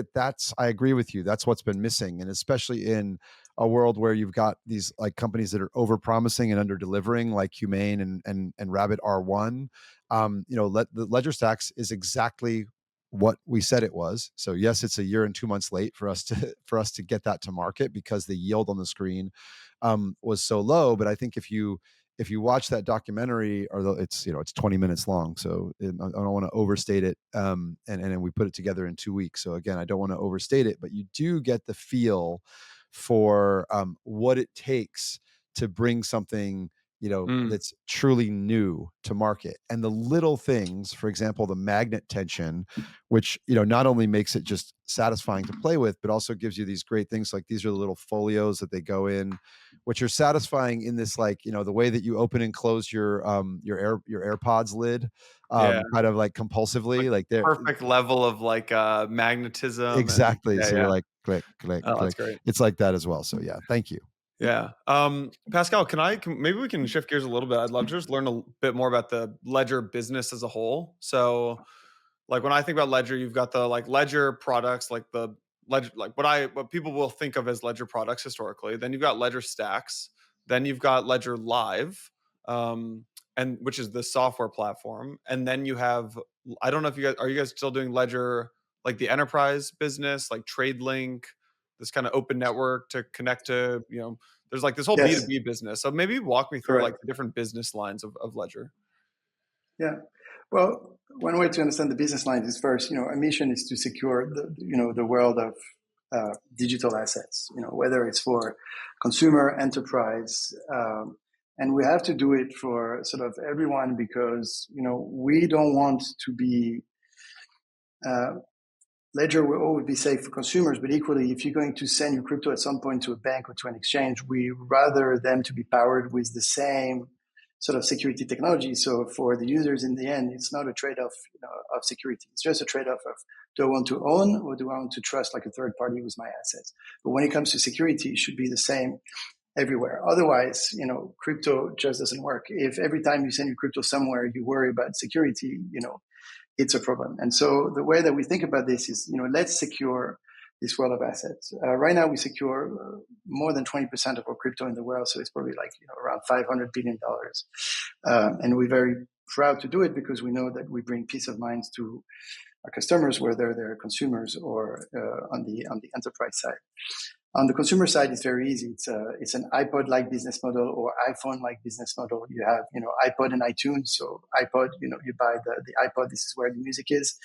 I agree with you, that's what's been missing, and especially in a world where you've got these like companies that are over promising and under delivering, like Humane and Rabbit R1. The Ledger Stax is exactly what we said it was. So yes, it's a year and 2 months late for us to get that to market, because the yield on the screen was so low. But I think if you watch that documentary, or it's 20 minutes long, so I don't want to overstate it. And we put it together in 2 weeks, so again, I don't want to overstate it, but you do get the feel for what it takes to bring something Mm, that's truly new to market. And the little things, for example, the magnet tension, which not only makes it just satisfying to play with, but also gives you these great things, like these are the little folios that they go in, which are satisfying in this, like, the way that you open and close your AirPods lid, yeah. kind of like Like compulsively, like they're perfect level of like magnetism and exactly. yeah, So you're yeah. like click, click, Oh, that's click. great. It's like that as well. So yeah, thank you. Yeah. Pascal, maybe we can shift gears a little bit. I'd love to just learn a bit more about the Ledger business as a whole. So, like when I think about Ledger, you've got the like Ledger products, like the Ledger, like what people will think of as Ledger products historically. Then you've got Ledger Stacks. Then you've got Ledger Live, um, and which is the software platform. And then you have, I don't know if you guys still doing Ledger, like the enterprise business, like TradeLink, this kind of open network to connect to, there's like this whole Yes, B2B business. So maybe walk me through like correct. the different business lines of Ledger. Yeah. Well, one way to understand the business line is first, our mission is to secure the world of digital assets, whether it's for consumer, enterprise, and we have to do it for sort of everyone, because, we don't want to be, uh, Ledger will always be safe for consumers, but equally, if you're going to send your crypto at some point to a bank or to an exchange, we rather them to be powered with the same sort of security technology. So for the users, in the end, it's not a trade-off of security. It's just a trade-off of, do I want to own, or do I want to trust like a third party with my assets? But when it comes to security, it should be the same everywhere. Otherwise, crypto just doesn't work. If every time you send your crypto somewhere, you worry about security, it's a problem. And so the way that we think about this is, let's secure this world of assets. Right now, we secure more than 20% of our crypto in the world. So it's probably like, around $500 billion. And we're very proud to do it, because we know that we bring peace of mind to our customers, whether they're consumers or on the enterprise side. On the consumer side, it's very easy. It's an iPod-like business model or iPhone-like business model. You have, iPod and iTunes. So iPod, you buy the iPod. This is where the music is,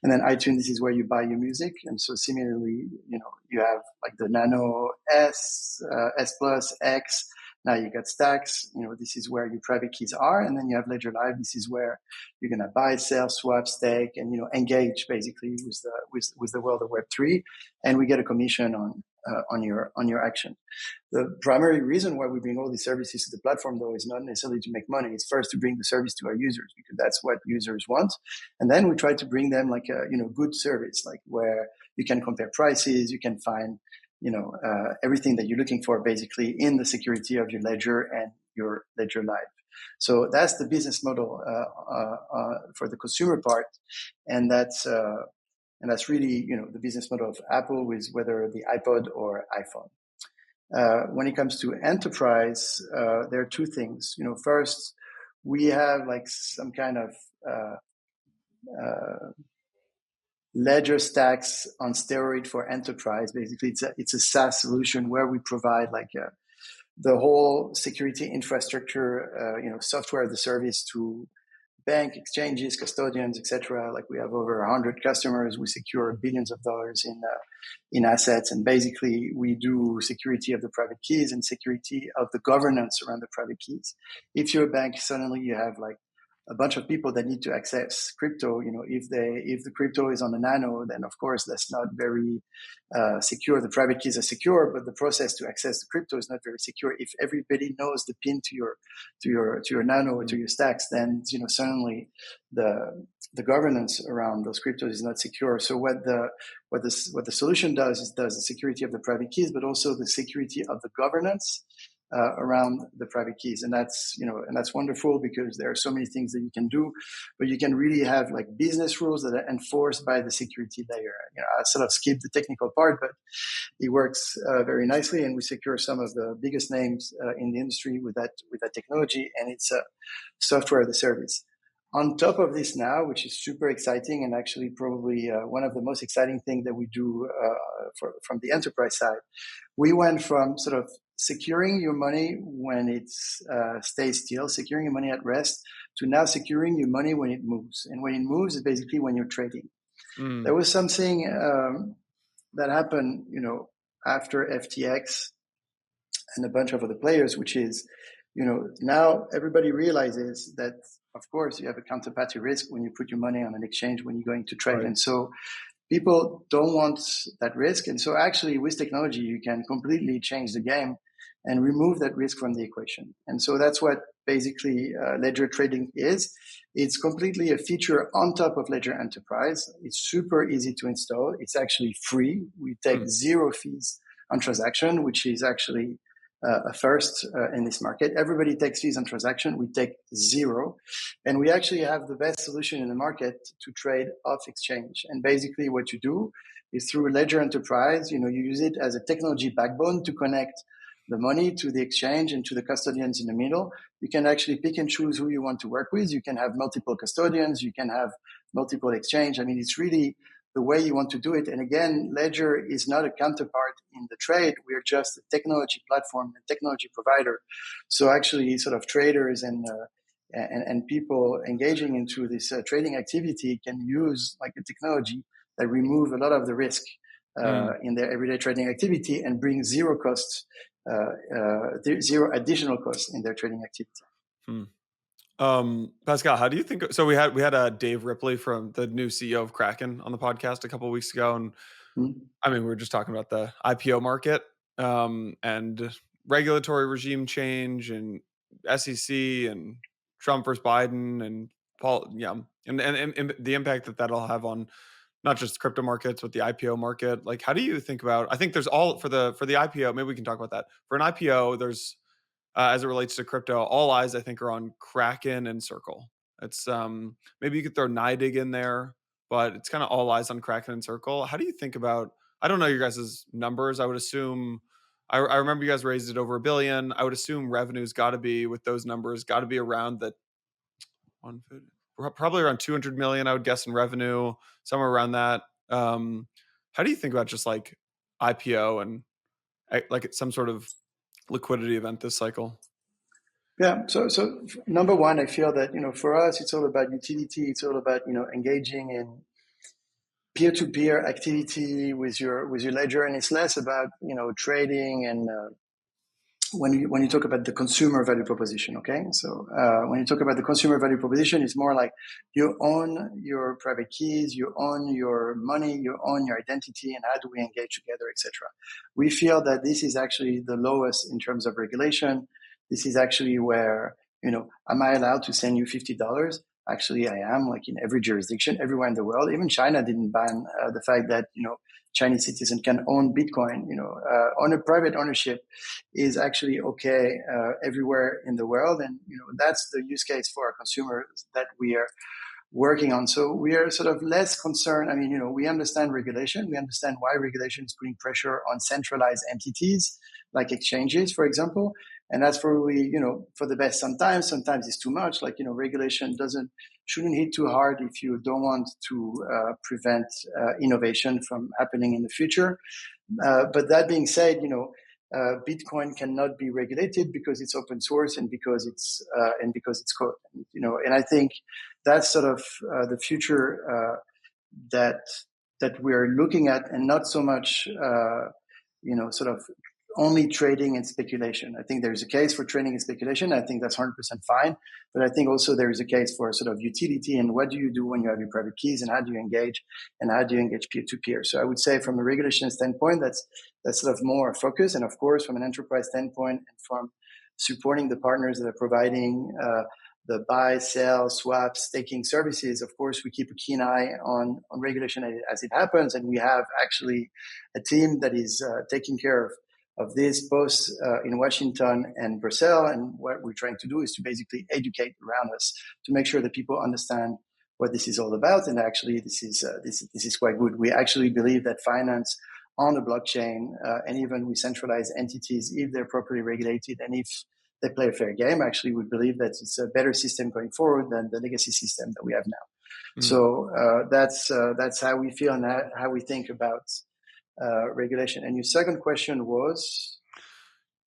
and then iTunes. This is where you buy your music. And so similarly, you have like the Nano S, S Plus, X. Now you got Stacks. This is where your private keys are, and then you have Ledger Live. This is where you're gonna buy, sell, swap, stake, and engage basically with the world of Web3, and we get a commission on your action. The primary reason why we bring all these services to the platform, though, is not necessarily to make money. It's first to bring the service to our users, because that's what users want, and then we try to bring them like a good service, like where you can compare prices, you can find everything that you're looking for basically in the security of your ledger and your Ledger Live. So that's the business model for the consumer part, and that's really, the business model of Apple with whether the iPod or iPhone. When it comes to enterprise, there are two things. First, we have like some kind of Ledger Stax on steroid for enterprise. Basically, it's a SaaS solution where we provide like the whole security infrastructure, software as a service to bank, exchanges, custodians, etc. Like we have over 100 customers. We secure billions of dollars in assets, and basically we do security of the private keys and security of the governance around the private keys. If you're a bank, suddenly you have like a bunch of people that need to access crypto. If the crypto is on a nano, then of course that's not very secure. The private keys are secure, but the process to access the crypto is not very secure. If everybody knows the pin to your nano or to your stacks, then suddenly the governance around those cryptos is not secure. So what the solution does is does the security of the private keys, but also the security of the governance around the private keys. And that's wonderful because there are so many things that you can do, but you can really have like business rules that are enforced by the security layer. I sort of skipped the technical part, but it works very nicely, and we secure some of the biggest names in the industry with that technology, and it's a software as a service. On top of this now, which is super exciting and actually probably one of the most exciting things that we do from the enterprise side, we went from sort of securing your money when it stays still, securing your money at rest, to now securing your money when it moves. And when it moves is basically when you're trading. There was something that happened, after FTX and a bunch of other players, which is, now everybody realizes that, of course, you have a counterparty risk when you put your money on an exchange when you're going to trade. Right. And so people don't want that risk. And so actually with technology, you can completely change the game and remove that risk from the equation. And so that's what basically Ledger Trading is. It's completely a feature on top of Ledger Enterprise. It's super easy to install. It's actually free. We take zero fees on transaction, which is actually a first in this market. Everybody takes fees on transaction. We take zero. And we actually have the best solution in the market to trade off exchange. And basically what you do is through Ledger Enterprise, you use it as a technology backbone to connect the money to the exchange and to the custodians in the middle. You can actually pick and choose who you want to work with. You can have multiple custodians. You can have multiple exchange. I mean, it's really the way you want to do it. And again, Ledger is not a counterpart in the trade. We're just a technology platform, a technology provider. So actually sort of traders and people engaging into this trading activity can use like a technology that remove a lot of the risk in their everyday trading activity and bring zero costs, zero additional costs in their trading activity. Pascal, how do you think? So we had Dave Ripley, from the new CEO of Kraken, on the podcast a couple of weeks ago, and I mean, we were just talking about the IPO market and regulatory regime change and SEC and Trump versus Biden and and the impact that'll have on not just crypto markets but the IPO market. Like, how do you think about? I think there's all for the IPO. Maybe we can talk about that. For an IPO, there's as it relates to crypto, all eyes, I think, are on Kraken and Circle. It's maybe you could throw NYDIG in there, but it's kind of all eyes on Kraken and Circle. How do you think about? I don't know your guys' numbers. I would assume. I remember you guys raised it over $1 billion. I would assume revenue's got to be, with those numbers, got to be around the probably around 200 million. I would guess in revenue, somewhere around that. How do you think about just like IPO and like some sort of liquidity event this cycle? Yeah. So number one, I feel that, for us, it's all about utility. It's all about, engaging in peer-to-peer activity with your ledger. And it's less about, trading and, when you talk about the consumer value proposition, okay? So when you talk about the consumer value proposition, it's more like you own your private keys, you own your money, you own your identity, and how do we engage together, etc. We feel that this is actually the lowest in terms of regulation. This is actually where, am I allowed to send you $50? Actually, I am, like in every jurisdiction, everywhere in the world. Even China didn't ban the fact that, Chinese citizens can own Bitcoin. On a private ownership is actually okay everywhere in the world. And, that's the use case for our consumers that we are working on. So we are sort of less concerned. I mean, we understand regulation. We understand why regulation is putting pressure on centralized entities like exchanges, for example. And that's probably, for the best sometimes. Sometimes it's too much. Like, regulation shouldn't hit too hard if you don't want to prevent innovation from happening in the future. But that being said, Bitcoin cannot be regulated because it's open source and because it's code. And I think that's sort of the future that we're looking at, and not so much sort of only trading and speculation. I think there's a case for trading and speculation. I think that's 100% fine. But I think also there is a case for sort of utility and what do you do when you have your private keys and how do you engage peer-to-peer. So I would say from a regulation standpoint, that's sort of more focus. And of course, from an enterprise standpoint and from supporting the partners that are providing the buy, sell, swap, staking services, of course, we keep a keen eye on regulation as it happens. And we have actually a team that is taking care of this both in Washington and Brussels. And what we're trying to do is to basically educate around us to make sure that people understand what this is all about. And actually, this is quite good. We actually believe that finance on the blockchain and even with centralized entities, if they're properly regulated and if they play a fair game, actually, we believe that it's a better system going forward than the legacy system that we have now. So that's how we feel and how we think about regulation. And your second question was?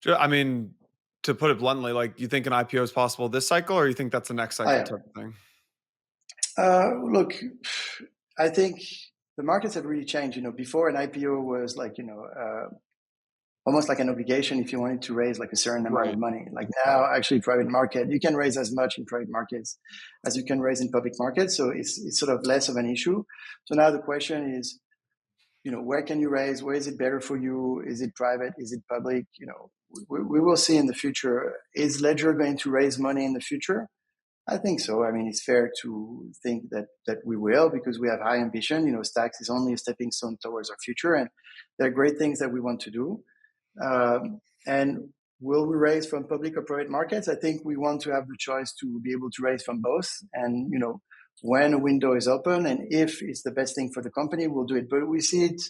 I mean, to put it bluntly, like, you think an IPO is possible this cycle, or you think that's the next cycle type of thing? Look, I think the markets have really changed. Before an IPO was like, almost like an obligation if you wanted to raise like a certain amount of money. Like now, actually, private market, you can raise as much in private markets as you can raise in public markets. So it's sort of less of an issue. So now the question is, where can you raise? Where is it better for you? Is it private? Is it public? We will see in the future. Is Ledger going to raise money in the future? I think so. I mean, it's fair to think that we will, because we have high ambition. Stax is only a stepping stone towards our future, and there are great things that we want to do. And will we raise from public or private markets? I think we want to have the choice to be able to raise from both. And, when a window is open and if it's the best thing for the company, we'll do it. But we see it,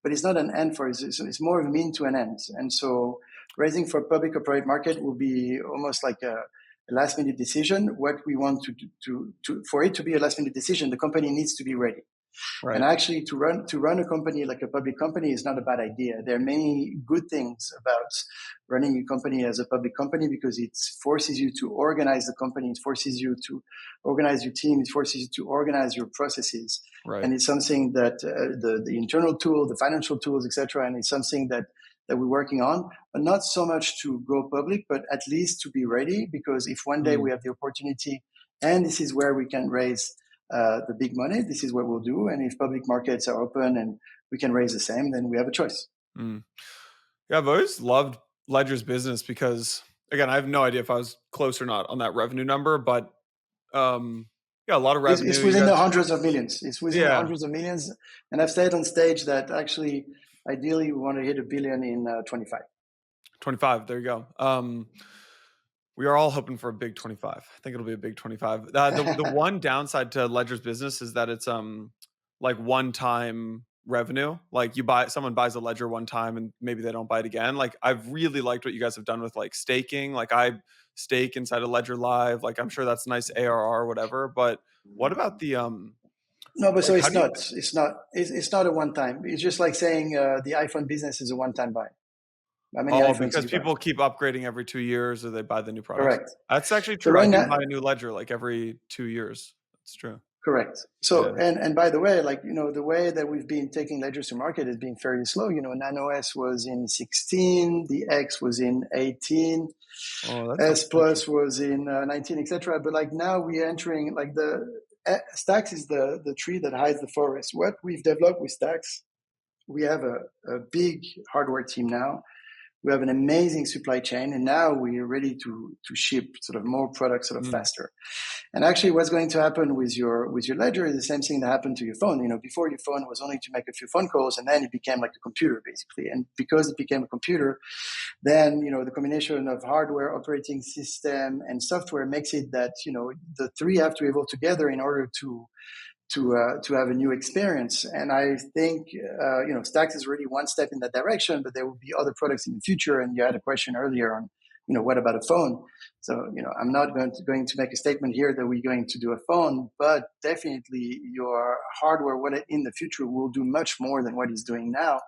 but it's not an end for it. It's more of a mean to an end. And so raising for public or private market will be almost like a last minute decision. What we want for it to be a last minute decision, the company needs to be ready. Right. And actually, to run a company like a public company is not a bad idea. There are many good things about running a company as a public company, because it forces you to organize the company, it forces you to organize your team, it forces you to organize your processes. Right. And it's something that the internal tool, the financial tools, etc., and it's something that we're working on, but not so much to go public, but at least to be ready, because if one day we have the opportunity, and this is where we can raise the big money, this is what we'll do. And if public markets are open and we can raise the same, then we have a choice. Yeah, I've always loved Ledger's business because, again, I have no idea if I was close or not on that revenue number, but a lot of revenue. It's within the hundreds of millions. It's within the hundreds of millions. And I've said on stage that actually, ideally, we want to hit $1 billion in 25. 25, there you go. We are all hoping for a big 25. I think it'll be a big 25. The one downside to Ledger's business is that it's like one-time revenue. Like someone buys a Ledger one time and maybe they don't buy it again. Like, I've really liked what you guys have done with like staking. Like, I stake inside a Ledger Live. Like, I'm sure that's nice ARR or whatever. But what about the No, but so it's not a one time. It's just like saying the iPhone business is a one-time buy. Because people keep upgrading every 2 years, or they buy the new product. Correct. That's actually true. I do buy a new Ledger like every 2 years. That's true. Correct. So, and by the way, like, the way that we've been taking ledgers to market has been fairly slow. Nano S was in 16, the X was in 18, S Plus was in 19, etc. But like now we're entering, like, the Stax is the tree that hides the forest. What we've developed with Stax, we have a big hardware team now. We have an amazing supply chain, and now we are ready to ship sort of more products sort of faster. And actually, what's going to happen with your ledger is the same thing that happened to your phone. Before, your phone was only to make a few phone calls, and then it became like a computer basically. And because it became a computer, then the combination of hardware, operating system, and software makes it that the three have to evolve together in order to have a new experience. And I think Stax is really one step in that direction, but there will be other products in the future. And you had a question earlier on what about a phone? So I'm not going to make a statement here that we're going to do a phone, but definitely your hardware wallet in the future will do much more than what it's doing now.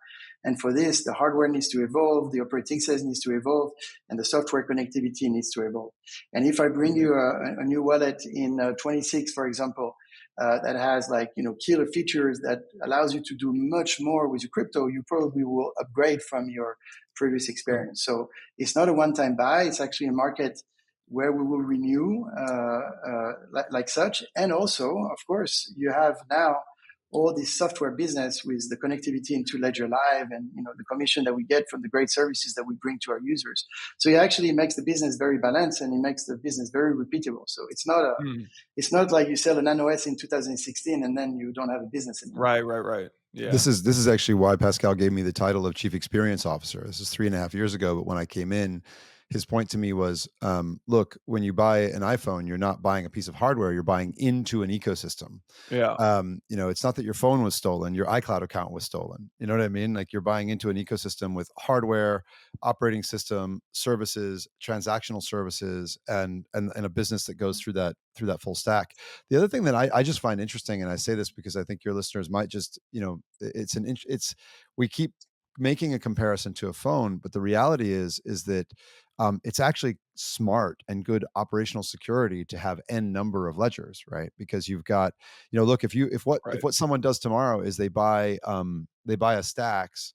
And for this, the hardware needs to evolve, the operating system needs to evolve, and the software connectivity needs to evolve. And if I bring you a new wallet in 26, for example, that has killer features that allows you to do much more with your crypto, you probably will upgrade from your previous experience. So it's not a one-time buy. It's actually a market where we will renew like such. And also, of course, you have now all this software business with the connectivity into Ledger Live and the commission that we get from the great services that we bring to our users. So it actually makes the business very balanced, and it makes the business very repeatable. So it's not like you sell an NOS in 2016 and then you don't have a business anymore. Right. Yeah. This is actually why Pascal gave me the title of Chief Experience Officer. This is 3.5 years ago, but when I came in, his point to me was, look, when you buy an iPhone, you're not buying a piece of hardware, you're buying into an ecosystem. Yeah. It's not that your phone was stolen, your iCloud account was stolen. You know what I mean? Like, you're buying into an ecosystem with hardware, operating system, services, transactional services, and a business that goes through that full stack. The other thing that I just find interesting, and I say this because I think your listeners might just, we keep making a comparison to a phone, but the reality is that it's actually smart and good operational security to have n number of ledgers, right? Because you've got, look, if what someone does tomorrow is they buy a Stax,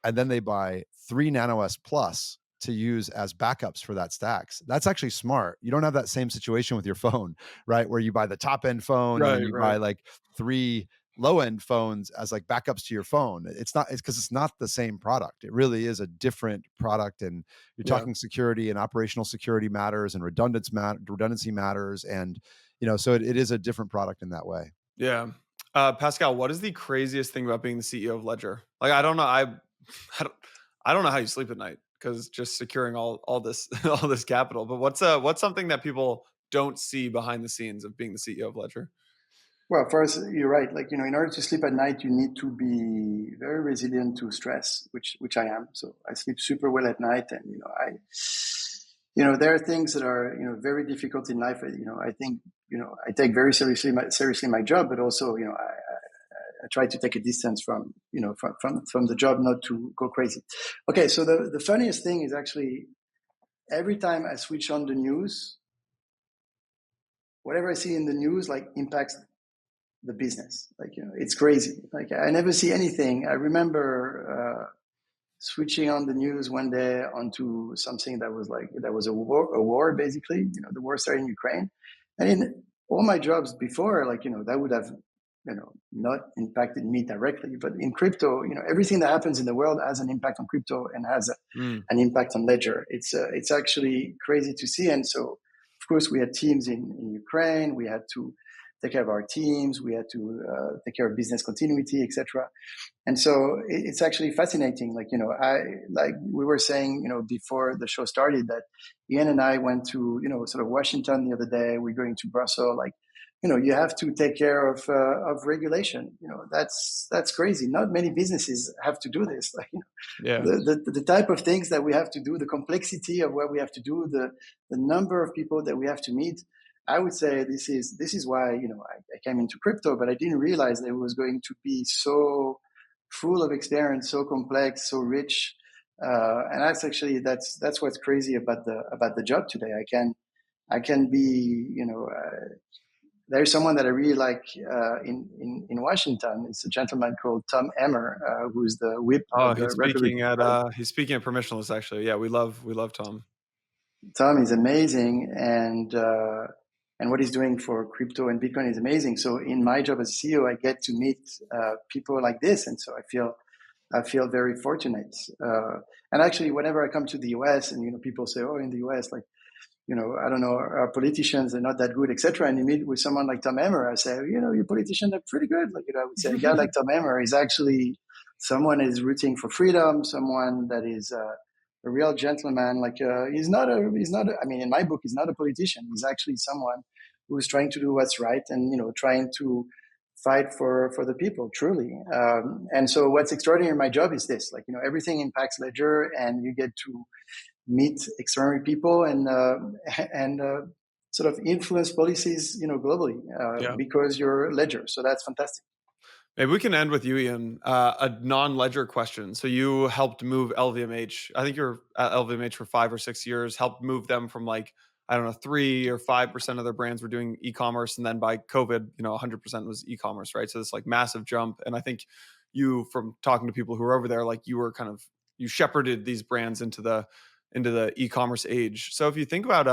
and then they buy 3 NanoS Plus to use as backups for that Stax. That's actually smart. You don't have that same situation with your phone, right? Where you buy the top end phone and then you buy like 3 low end phones as like backups to your phone. It's because it's not the same product. It really is a different product. And you're talking security, and operational security matters, and redundancy matters. And, so it is a different product in that way. Yeah. Pascal, what is the craziest thing about being the CEO of Ledger? Like, I don't know. I don't know how you sleep at night, because just securing all this all this capital. But what's something that people don't see behind the scenes of being the CEO of Ledger? Well, first, you're right. Like, in order to sleep at night, you need to be very resilient to stress, which I am. So I sleep super well at night, and there are things that are very difficult in life. I think I take very seriously my job, but also I try to take a distance from the job, not to go crazy. Okay, so the funniest thing is actually every time I switch on the news, whatever I see in the news impacts the business. It's crazy. I never see anything. I remember switching on the news one day onto something that was a war basically. The war started in Ukraine, and in all my jobs before, that would have not impacted me directly. But in crypto, everything that happens in the world has an impact on crypto and has an impact on Ledger. It's actually crazy to see. And so, of course, we had teams in Ukraine. We had to take care of our teams. We had to take care of business continuity, etc. And so it's actually fascinating. We were saying, before the show started, that Ian and I went to, sort of Washington the other day. We're going to Brussels. You have to take care of regulation. That's crazy. Not many businesses have to do this. The type of things that we have to do, the complexity of what we have to do, the number of people that we have to meet. I would say this is why I came into crypto, but I didn't realize that it was going to be so full of experience, so complex, so rich, and that's what's crazy about the job today. I can be there's someone that I really like in Washington. It's a gentleman called Tom Emmer, who's the whip. Oh, he's speaking at permissionless. Actually, yeah, we love Tom. Tom is amazing, and what he's doing for crypto and Bitcoin is amazing. So in my job as CEO, I get to meet people like this, and so I feel I feel very fortunate. And actually, whenever I come to the US, and people say, "Oh, in the US, like I don't know, our politicians are not that good, etc." And you meet with someone like Tom Emmer, I say, your politicians are pretty good. Like I would say, a guy like Tom Emmer is actually someone is rooting for freedom, someone that is a real gentleman. Like he's not a. I mean, in my book, he's not a politician. He's actually someone who's trying to do what's right, and trying to fight for the people truly. And so what's extraordinary in my job is this, like, everything impacts Ledger, and you get to meet extraordinary people and sort of influence policies, globally because you're Ledger. So that's fantastic. Maybe we can end with you, Ian. A non-Ledger question. So you helped move LVMH. I think you're at LVMH for 5 or 6 years. Helped move them from like, I don't know, 3 or 5% of their brands were doing e-commerce, and then by COVID, 100% was e-commerce, right? So this like massive jump. And I think you, from talking to people who were over there, like you shepherded these brands into the e-commerce age. So if you think about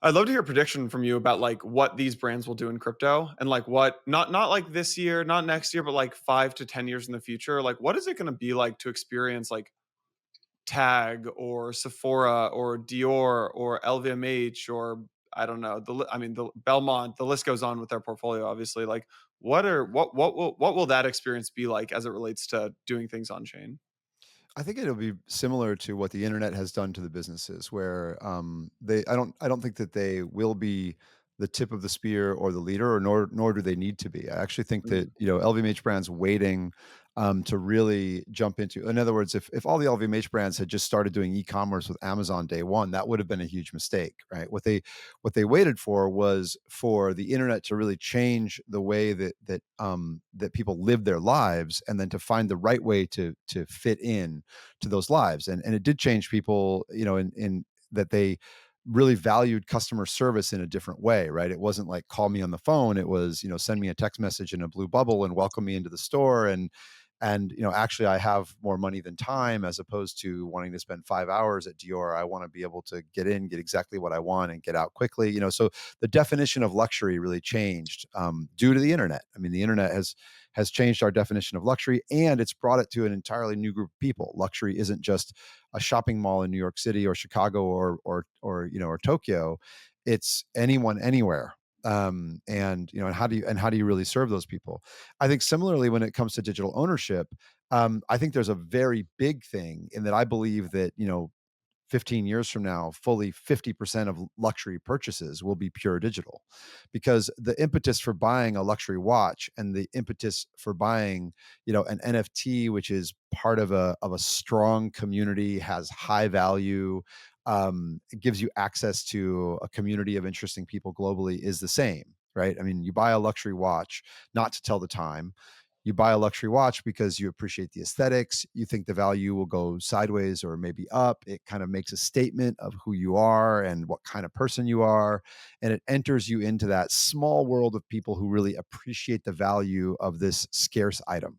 I'd love to hear a prediction from you about like what these brands will do in crypto, and like what not like this year, not next year, but like 5 to 10 years in the future. Like what is it going to be like to experience like Tag or Sephora or Dior or LVMH or I don't know, the Belmont, the list goes on with their portfolio obviously. Like what will that experience be like as it relates to doing things on chain? I think it'll be similar to what the internet has done to the businesses, where I don't think that they will be the tip of the spear or the leader, or nor do they need to be. I actually think that LVMH brands waiting to really jump into. In other words, if all the LVMH brands had just started doing e-commerce with Amazon day one, that would have been a huge mistake, right? What they waited for was for the internet to really change the way that people live their lives, and then to find the right way to fit in to those lives. And it did change people, in that they really valued customer service in a different way, right? It wasn't like call me on the phone. It was, send me a text message in a blue bubble and welcome me into the store. And actually I have more money than time, as opposed to wanting to spend 5 hours at Dior. I want to be able to get in, get exactly what I want, and get out quickly. So the definition of luxury really changed due to the internet. I mean, the internet has changed our definition of luxury, and it's brought it to an entirely new group of people. Luxury isn't just a shopping mall in New York City or Chicago or Tokyo. It's anyone, anywhere. And how do you really serve those people? I think similarly, when it comes to digital ownership, I think there's a very big thing in that. I believe that 15 years from now, fully 50% of luxury purchases will be pure digital, because the impetus for buying a luxury watch and the impetus for buying, an NFT, which is part of a strong community, has high value, it gives you access to a community of interesting people globally, is the same, right? I mean, you buy a luxury watch not to tell the time. You buy a luxury watch because you appreciate the aesthetics. You think the value will go sideways or maybe up. It kind of makes a statement of who you are and what kind of person you are. And it enters you into that small world of people who really appreciate the value of this scarce item,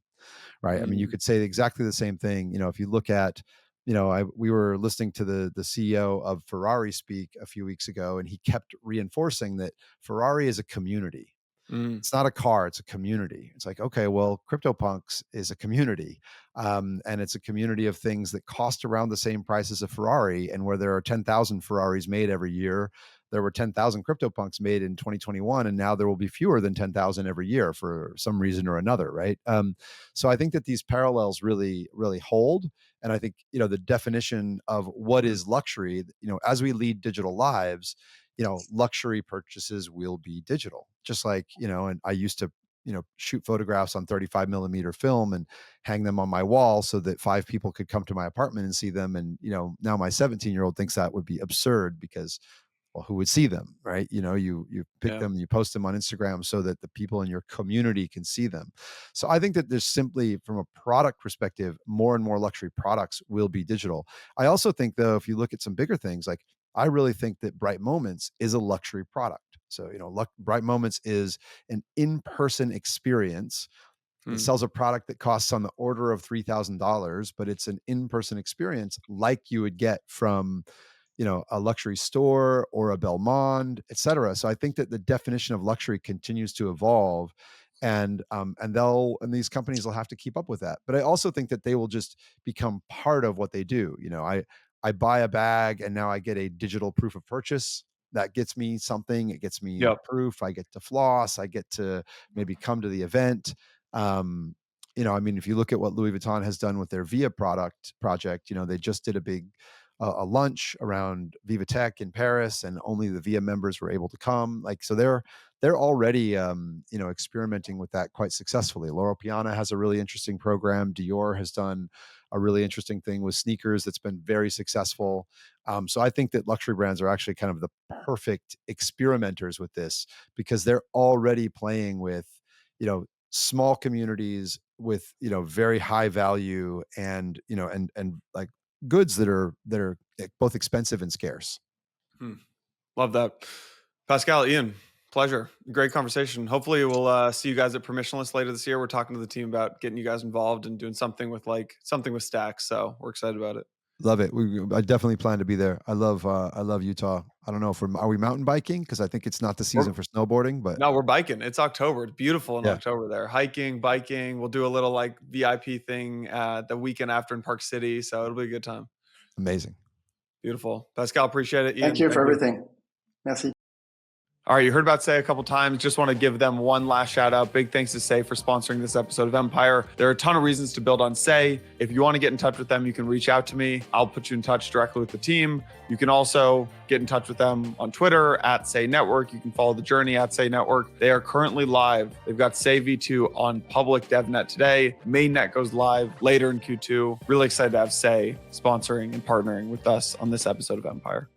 right? I mean, you could say exactly the same thing. If you look at, we were listening to the CEO of Ferrari speak a few weeks ago, and he kept reinforcing that Ferrari is a community. It's not a car, it's a community. It's like, okay, well, CryptoPunks is a community. And it's a community of things that cost around the same price as a Ferrari. And where there are 10,000 Ferraris made every year, there were 10,000 CryptoPunks made in 2021. And now there will be fewer than 10,000 every year for some reason or another, right? So I think that these parallels really, really hold. And I think, the definition of what is luxury, as we lead digital lives, luxury purchases will be digital. Just like, and I used to, shoot photographs on 35 millimeter film and hang them on my wall so that 5 people could come to my apartment and see them. And, now my 17-year-old thinks that would be absurd because, well, who would see them, right? You pick them, you post them on Instagram so that the people in your community can see them. So I think that there's simply, from a product perspective, more and more luxury products will be digital. I also think, though, if you look at some bigger things, like, I really think that Bright Moments is a luxury product. So, Bright Moments is an in-person experience. It sells a product that costs on the order of $3,000, but it's an in-person experience like you would get from, a luxury store or a Belmond, et cetera. So I think that the definition of luxury continues to evolve. and these companies will have to keep up with that. But I also think that they will just become part of what they do. I buy a bag and now I get a digital proof of purchase. That gets me something. It gets me Yep. proof. I get to floss. I get to maybe come to the event. I mean, if you look at what Louis Vuitton has done with their Via project, they just did a big a lunch around Viva Tech in Paris, and only the Via members were able to come. Like, so they're already experimenting with that quite successfully. Loro Piana has a really interesting program. Dior has done a really interesting thing with sneakers that's been very successful. So I think that luxury brands are actually kind of the perfect experimenters with this, because they're already playing with small communities with very high value, and like goods that are both expensive and scarce. Love that. Pascal, Ian, pleasure. Great conversation. Hopefully we'll see you guys at Permissionless later this year. We're talking to the team about getting you guys involved and doing something with Stax. So we're excited about it. Love it. I definitely plan to be there. I love Utah. I don't know if are we mountain biking? Because I think it's not the season for snowboarding, but no, we're biking. It's October. It's beautiful in Yeah. October there. Hiking, biking. We'll do a little like VIP thing the weekend after in Park City. So it'll be a good time. Amazing. Beautiful. Pascal, appreciate it. Ian, thank you for everything. Merci. All right, you heard about Sei a couple times. Just want to give them one last shout out. Big thanks to Sei for sponsoring this episode of Empire. There are a ton of reasons to build on Sei. If you want to get in touch with them, you can reach out to me. I'll put you in touch directly with the team. You can also get in touch with them on Twitter at Sei Network. You can follow the journey at Sei Network. They are currently live. They've got Sei V2 on public DevNet today. Mainnet goes live later in Q2. Really excited to have Sei sponsoring and partnering with us on this episode of Empire.